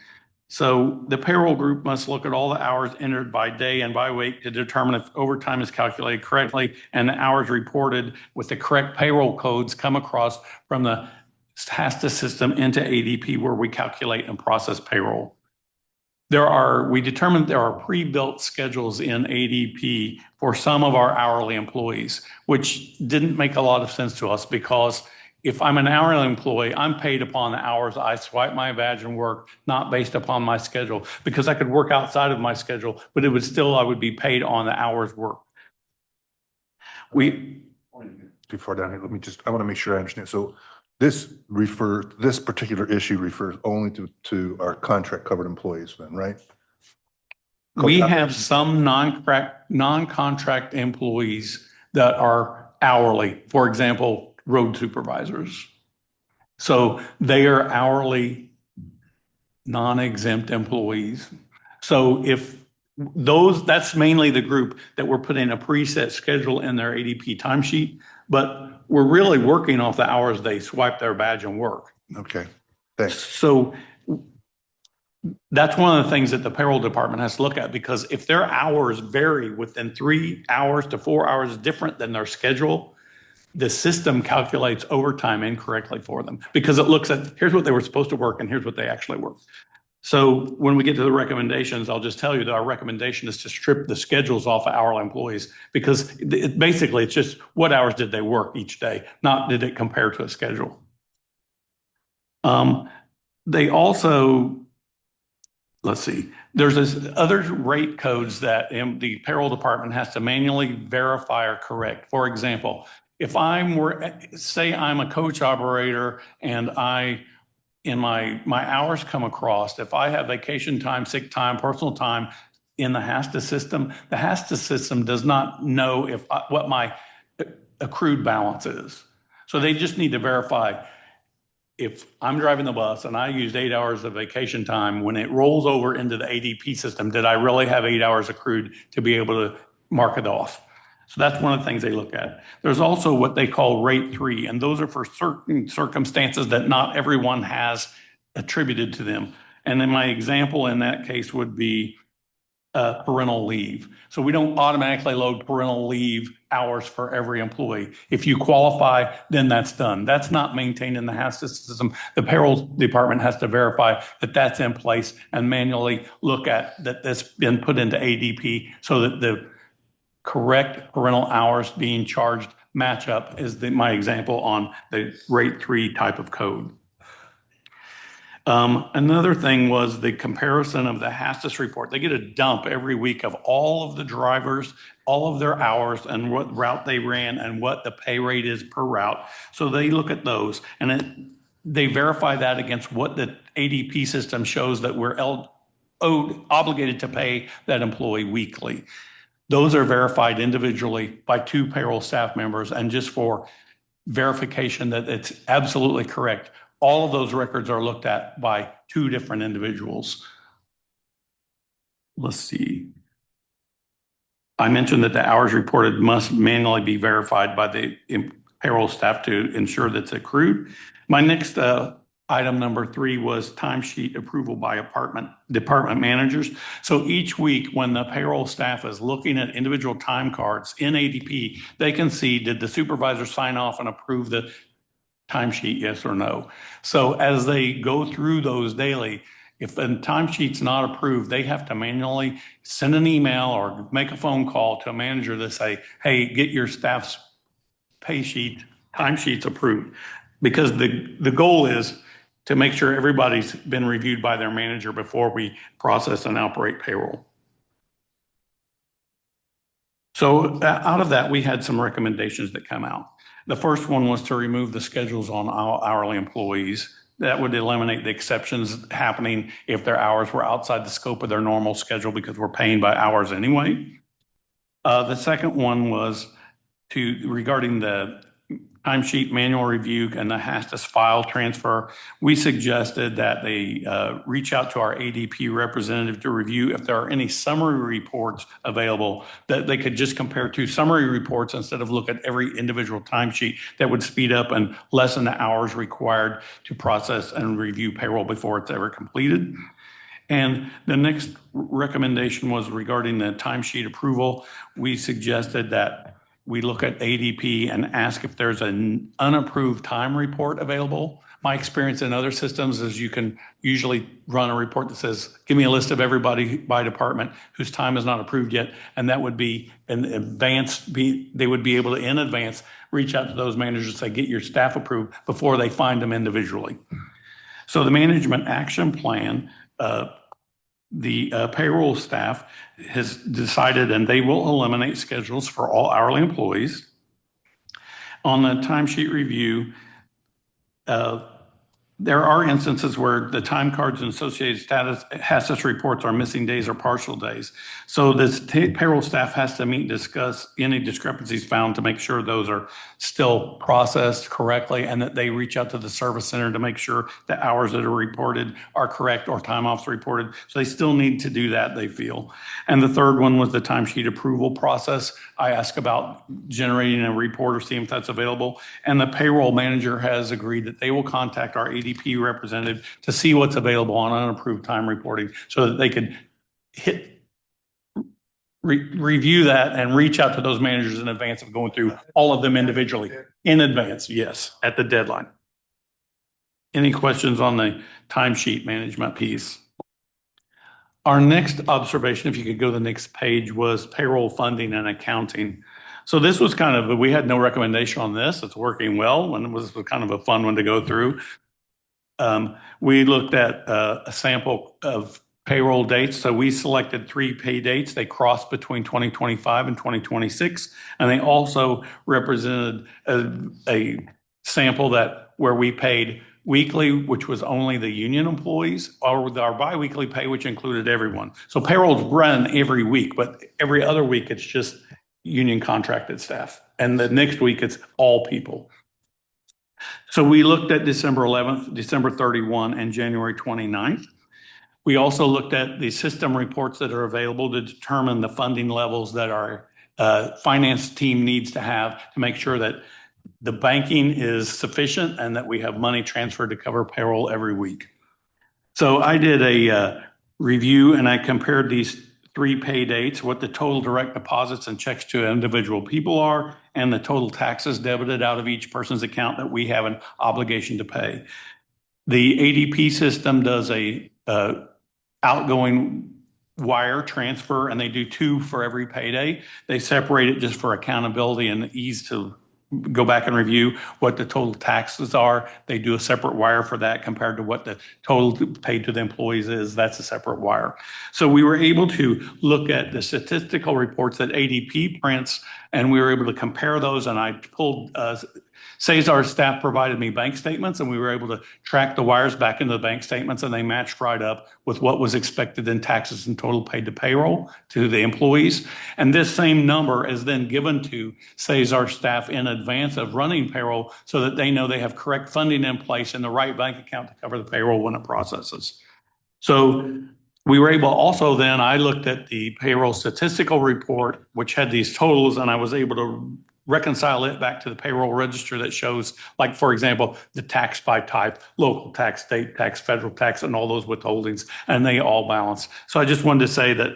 So the payroll group must look at all the hours entered by day and by week to determine if overtime is calculated correctly and the hours reported with the correct payroll codes come across from the HASTA system into ADP where we calculate and process payroll. We determined there are pre-built schedules in ADP for some of our hourly employees, which didn't make a lot of sense to us because if I'm an hourly employee, I'm paid upon the hours I swipe my badge and work, not based upon my schedule, because I could work outside of my schedule, but I would be paid on the hours worked. Before down here, I want to make sure I understand. So this particular issue refers only to our contract covered employees then, right? We have some non-contract employees that are hourly, for example, road supervisors. So they are hourly, non-exempt employees. So that's mainly the group that we're putting a preset schedule in their ADP timesheet, but we're really working off the hours they swipe their badge and work. Okay, thanks. So that's one of the things that the payroll department has to look at, because if their hours vary within 3 hours to 4 hours different than their schedule, the system calculates overtime incorrectly for them because it looks at, here's what they were supposed to work and here's what they actually worked. So when we get to the recommendations, I'll just tell you that our recommendation is to strip the schedules off of hourly employees because basically it's just what hours did they work each day, not did it compare to a schedule. They also, let's see, there's this other rate codes that the payroll department has to manually verify are correct. For example, if say I'm a coach operator and in my hours come across, if I have vacation time, sick time, personal time in the HASTA system, the HASTA system does not know what my accrued balance is. So they just need to verify if I'm driving the bus and I used 8 hours of vacation time, when it rolls over into the ADP system, did I really have 8 hours accrued to be able to mark it off? So that's one of the things they look at. There's also what they call rate 3, and those are for certain circumstances that not everyone has attributed to them. And then my example in that case would be parental leave. So we don't automatically load parental leave hours for every employee. If you qualify, then that's done. That's not maintained in the HASTA system. The payroll department has to verify that that's in place and manually look at that that's been put into ADP so that the correct parental hours being charged match up is my example on the rate 3 type of code. Another thing was the comparison of the HASTIS report. They get a dump every week of all of the drivers, all of their hours and what route they ran and what the pay rate is per route. So they look at those and they verify that against what the ADP system shows that we're obligated to pay that employee weekly. Those are verified individually by 2 payroll staff members, and just for verification that it's absolutely correct, all of those records are looked at by 2 different individuals. Let's see. I mentioned that the hours reported must manually be verified by the payroll staff to ensure that it's accrued. My next item number 3 was timesheet approval by department managers. So each week when the payroll staff is looking at individual time cards in ADP, they can see, did the supervisor sign off and approve the timesheet, yes or no? So as they go through those daily, if the timesheet's not approved, they have to manually send an email or make a phone call to a manager to say, hey, get your staff's timesheets approved. Because the goal is to make sure everybody's been reviewed by their manager before we process and operate payroll. So out of that, we had some recommendations that come out. The first one was to remove the schedules on hourly employees. That would eliminate the exceptions happening if their hours were outside the scope of their normal schedule because we're paying by hours anyway. The second one was regarding the timesheet manual review and the HASTAS file transfer. We suggested that they reach out to our ADP representative to review if there are any summary reports available that they could just compare two summary reports instead of look at every individual timesheet. That would speed up and lessen the hours required to process and review payroll before it's ever completed. And the next recommendation was regarding the timesheet approval. We suggested that we look at ADP and ask if there's an unapproved time report available. My experience in other systems is you can usually run a report that says, give me a list of everybody by department whose time is not approved yet. And that would be in advance, they would be able to in advance reach out to those managers and say, get your staff approved before they find them individually. So the management action plan, the payroll staff has decided, and they will eliminate schedules for all hourly employees. On the timesheet review, there are instances where the time cards and associated status HASTAS reports are missing days or partial days. So this payroll staff has to meet and discuss any discrepancies found to make sure those are still processed correctly and that they reach out to the service center to make sure the hours that are reported are correct or time offs reported. So they still need to do that, they feel. And the third one was the timesheet approval process. I asked about generating a report or seeing if that's available. And the payroll manager has agreed that they will contact our ADP representative to see what's available on unapproved time reporting so that they could review that and reach out to those managers in advance of going through all of them individually. In advance, yes, at the deadline. Any questions on the timesheet management piece? Our next observation, if you could go to the next page, was payroll funding and accounting. So this was kind of, we had no recommendation on this. It's working well, and it was kind of a fun one to go through. We looked at a sample of payroll dates. So we selected 3 pay dates. They crossed between 2025 and 2026. And they also represented a sample where we paid weekly, which was only the union employees, or with our biweekly pay, which included everyone. So payrolls run every week, but every other week it's just union contracted staff. And the next week it's all people. So we looked at December 11th, December 31, and January 29th. We also looked at the system reports that are available to determine the funding levels that our finance team needs to have to make sure that the banking is sufficient and that we have money transferred to cover payroll every week. So I did a review and I compared these 3 pay dates, what the total direct deposits and checks to individual people are, and the total taxes debited out of each person's account that we have an obligation to pay. The ADP system does a outgoing wire transfer, and they do 2 for every payday. They separate it just for accountability and ease to go back and review what the total taxes are. They do a separate wire for that compared to what the total paid to the employees is. That's a separate wire. So we were able to look at the statistical reports that ADP prints, and we were able to compare those. And I pulled, Cesar's staff provided me bank statements, and we were able to track the wires back into the bank statements, and they matched right up with what was expected in taxes and total paid to payroll to the employees. And this same number is then given to Cesar staff in advance of running payroll so that they know they have correct funding in place in the right bank account to cover the payroll when it processes. So we were able also then, I looked at the payroll statistical report, which had these totals, and I was able to reconcile it back to the payroll register that shows, like, for example, the tax by type, local tax, state tax, federal tax, and all those withholdings, and they all balance. So I just wanted to say that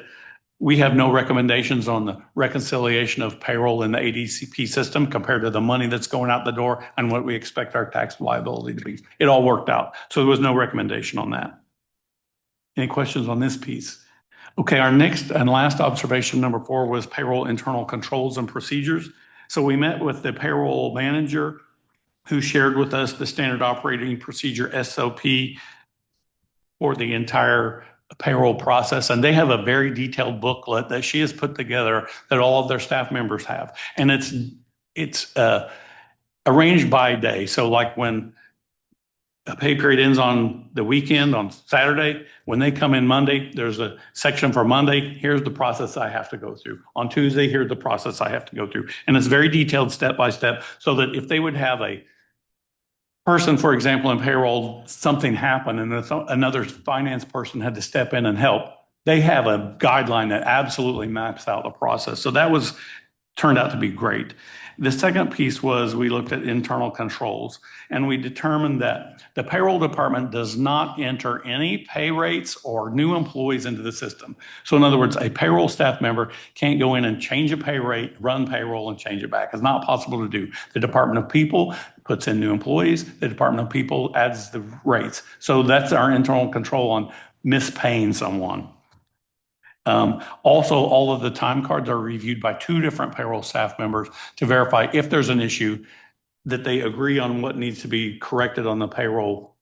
we have no recommendations on the reconciliation of payroll in the ADCP system compared to the money that's going out the door and what we expect our tax liability to be. It all worked out. So there was no recommendation on that. Any questions on this piece? Okay, our next and last observation, number 4, was payroll internal controls and procedures. So we met with the payroll manager who shared with us the standard operating procedure SOP for the entire payroll process, and they have a very detailed booklet that she has put together that all of their staff members have. And it's arranged by day. So like when a pay period ends on the weekend, on Saturday, when they come in Monday, there's a section for Monday. Here's the process I have to go through. On Tuesday, here's the process I have to go through. And it's very detailed step by step, so that if they would have a person, for example, in payroll, something happened and another finance person had to step in and help, they have a guideline that absolutely maps out the process. So that turned out to be great. The second piece was we looked at internal controls, and we determined that the payroll department does not enter any pay rates or new employees into the system. So in other words, a payroll staff member can't go in and change a pay rate, run payroll, and change it back. It's not possible to do. The Department of People puts in new employees. The Department of People adds the rates. So that's our internal control on mispaying someone. Also, all of the time cards are reviewed by 2 different payroll staff members to verify if there's an issue, that they agree on what needs to be corrected on the payroll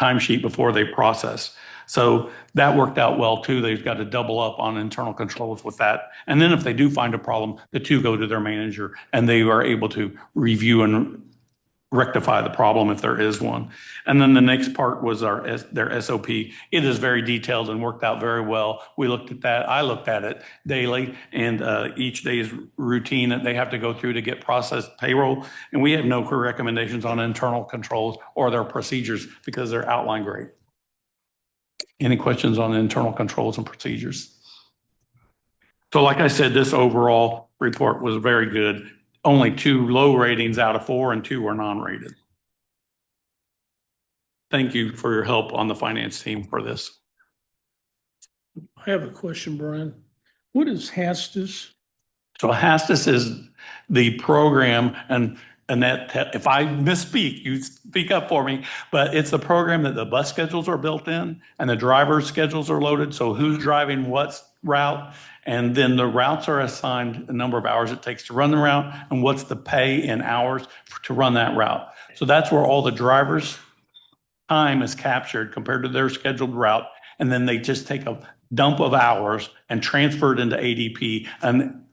timesheet before they process. So that worked out well too. They've got to double up on internal controls with that. And then if they do find a problem, the 2 go to their manager and they are able to review and rectify the problem if there is one. And then the next part was their SOP. It is very detailed and worked out very well. We looked at that. I looked at it daily, and each day's routine that they have to go through to get processed payroll. And we have no recommendations on internal controls or their procedures because they're outlined great. Any questions on internal controls and procedures? So like I said, this overall report was very good. Only 2 low ratings out of 4 and 2 were non-rated. Thank you for your help on the finance team for this. I have a question, Brian. What is HASTIS? So HASTIS is the program, and that if I misspeak, you speak up for me, but it's the program that the bus schedules are built in and the driver's schedules are loaded. So who's driving what route, and then the routes are assigned the number of hours it takes to run the route and what's the pay in hours to run that route. So that's where all the drivers' time is captured compared to their scheduled route. And then they just take a dump of hours and transfer it into ADP and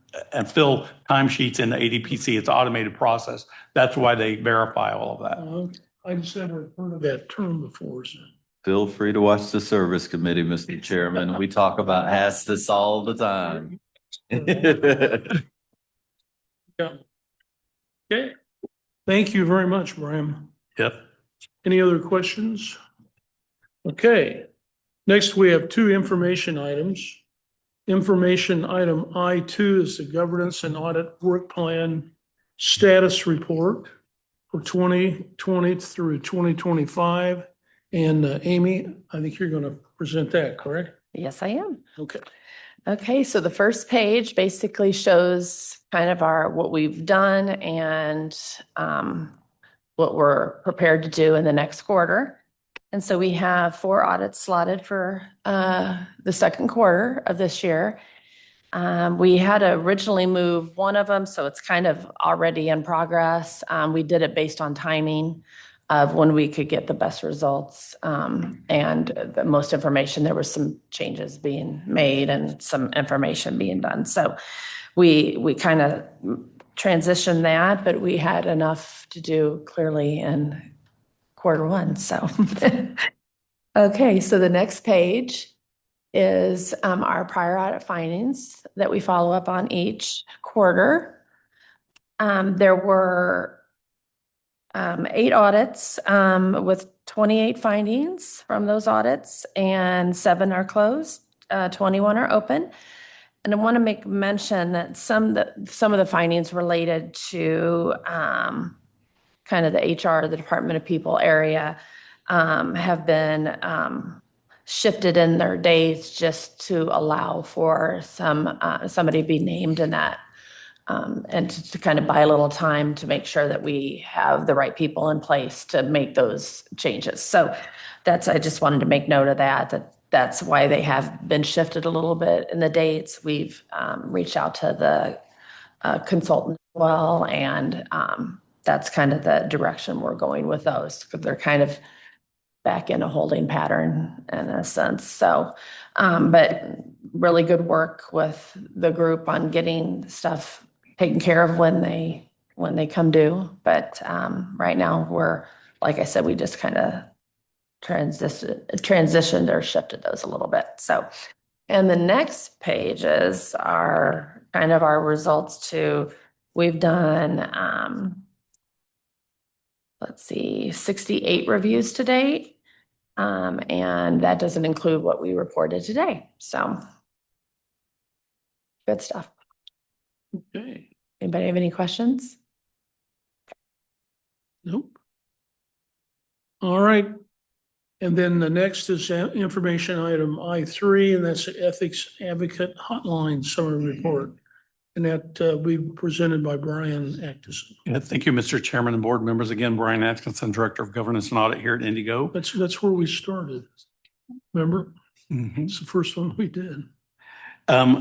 fill timesheets in the ADPC. It's an automated process. That's why they verify all of that. I just never heard of that term before. So. Feel free to watch the service committee, Mr. Chairman. We talk about HASTIS all the time. Yeah. Okay. Thank you very much, Brian. Yep. Any other questions? Okay. Next, we have 2 information items. Information item I2 is the governance and audit work plan status report for 2020 through 2025. And Amy, I think you're going to present that, correct? Yes, I am. Okay. Okay, so the first page basically shows kind of what we've done and what we're prepared to do in the next quarter. And so we have 4 audits slotted for the second quarter of this year. We had to originally move one of them, so it's kind of already in progress. We did it based on timing of when we could get the best results and the most information. There were some changes being made and some information being done. So we kind of transitioned that, but we had enough to do clearly in quarter 1. So, okay, so the next page is our prior audit findings that we follow up on each quarter. There were 8 audits with 28 findings from those audits, and 7 are closed, 21 are open. And I want to make mention that some of the findings related to kind of the HR, the Department of People area, have been shifted in their days just to allow for somebody to be named in that, and to kind of buy a little time to make sure that we have the right people in place to make those changes. So I just wanted to make note of that's why they have been shifted a little bit in the dates. We've reached out to the consultant as well, and that's kind of the direction we're going with those, because they're kind of back in a holding pattern in a sense. So, but really good work with the group on getting stuff taken care of when they come due. But right now we're, like I said, we just kind of transitioned or shifted those a little bit. So, and the next pages are kind of our results to, we've done, let's see, 68 reviews to date. And that doesn't include what we reported today. So good stuff. Okay. Anybody have any questions? Nope. All right. And then the next is information item I3, and that's the Ethics Advocate Hotline Summary Report. And that will be presented by Brian Atkinson. Yeah, thank you, Mr. Chairman and board members. Again, Brian Atkinson, Director of Governance and Audit here at IndyGo. That's where we started. Remember? Mhm. It's the first one we did.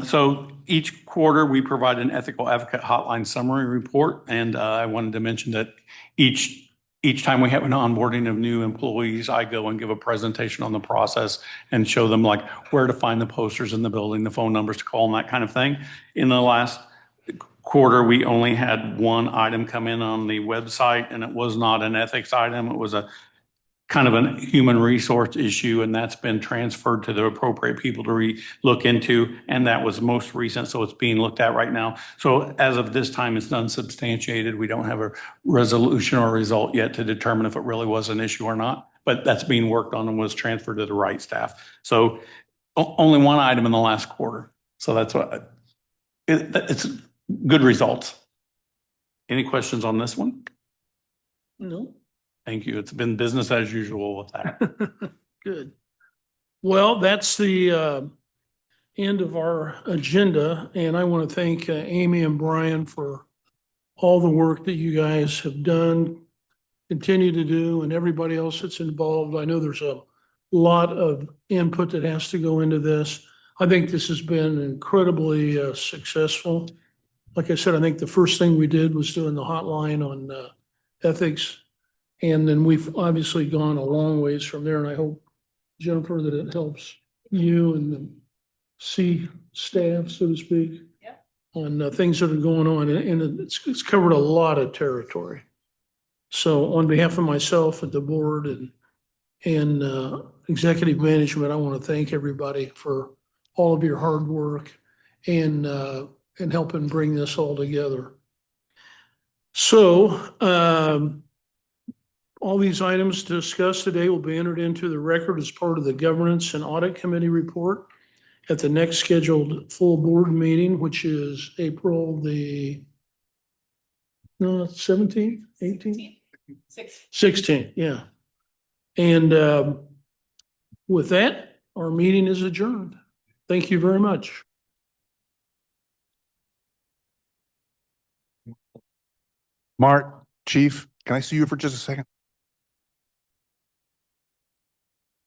So each quarter, we provide an ethical advocate hotline summary report. And I wanted to mention that each time we have an onboarding of new employees, I go and give a presentation on the process and show them like where to find the posters in the building, the phone numbers to call and that kind of thing. In the last quarter, we only had one item come in on the website, and it was not an ethics item. It was a kind of a human resource issue, and that's been transferred to the appropriate people to look into, and that was most recent, so it's being looked at right now. So as of this time, it's unsubstantiated. We don't have a resolution or result yet to determine if it really was an issue or not, but that's being worked on and was transferred to the right staff. So only one item in the last quarter. So that's what, it's good results. Any questions on this one? No. Thank you. It's been business as usual with that. Good. Well, that's the end of our agenda, and I want to thank Amy and Brian for all the work that you guys have done, continue to do, and everybody else that's involved. I know there's a lot of input that has to go into this. I think this has been incredibly successful. Like I said, I think the first thing we did was doing the hotline on ethics. And then we've obviously gone a long ways from there. And I hope, Jennifer, that it helps you and the C staff, so to speak, on things that are going on. And it's covered a lot of territory. So on behalf of myself and the board and executive management, I want to thank everybody for all of your hard work and helping bring this all together. So, all these items discussed today will be entered into the record as part of the Governance and Audit Committee report at the next scheduled full board meeting, which is April the 17th, 18th? 16th, yeah. And with that, our meeting is adjourned. Thank you very much. Mark, Chief, can I see you for just a second?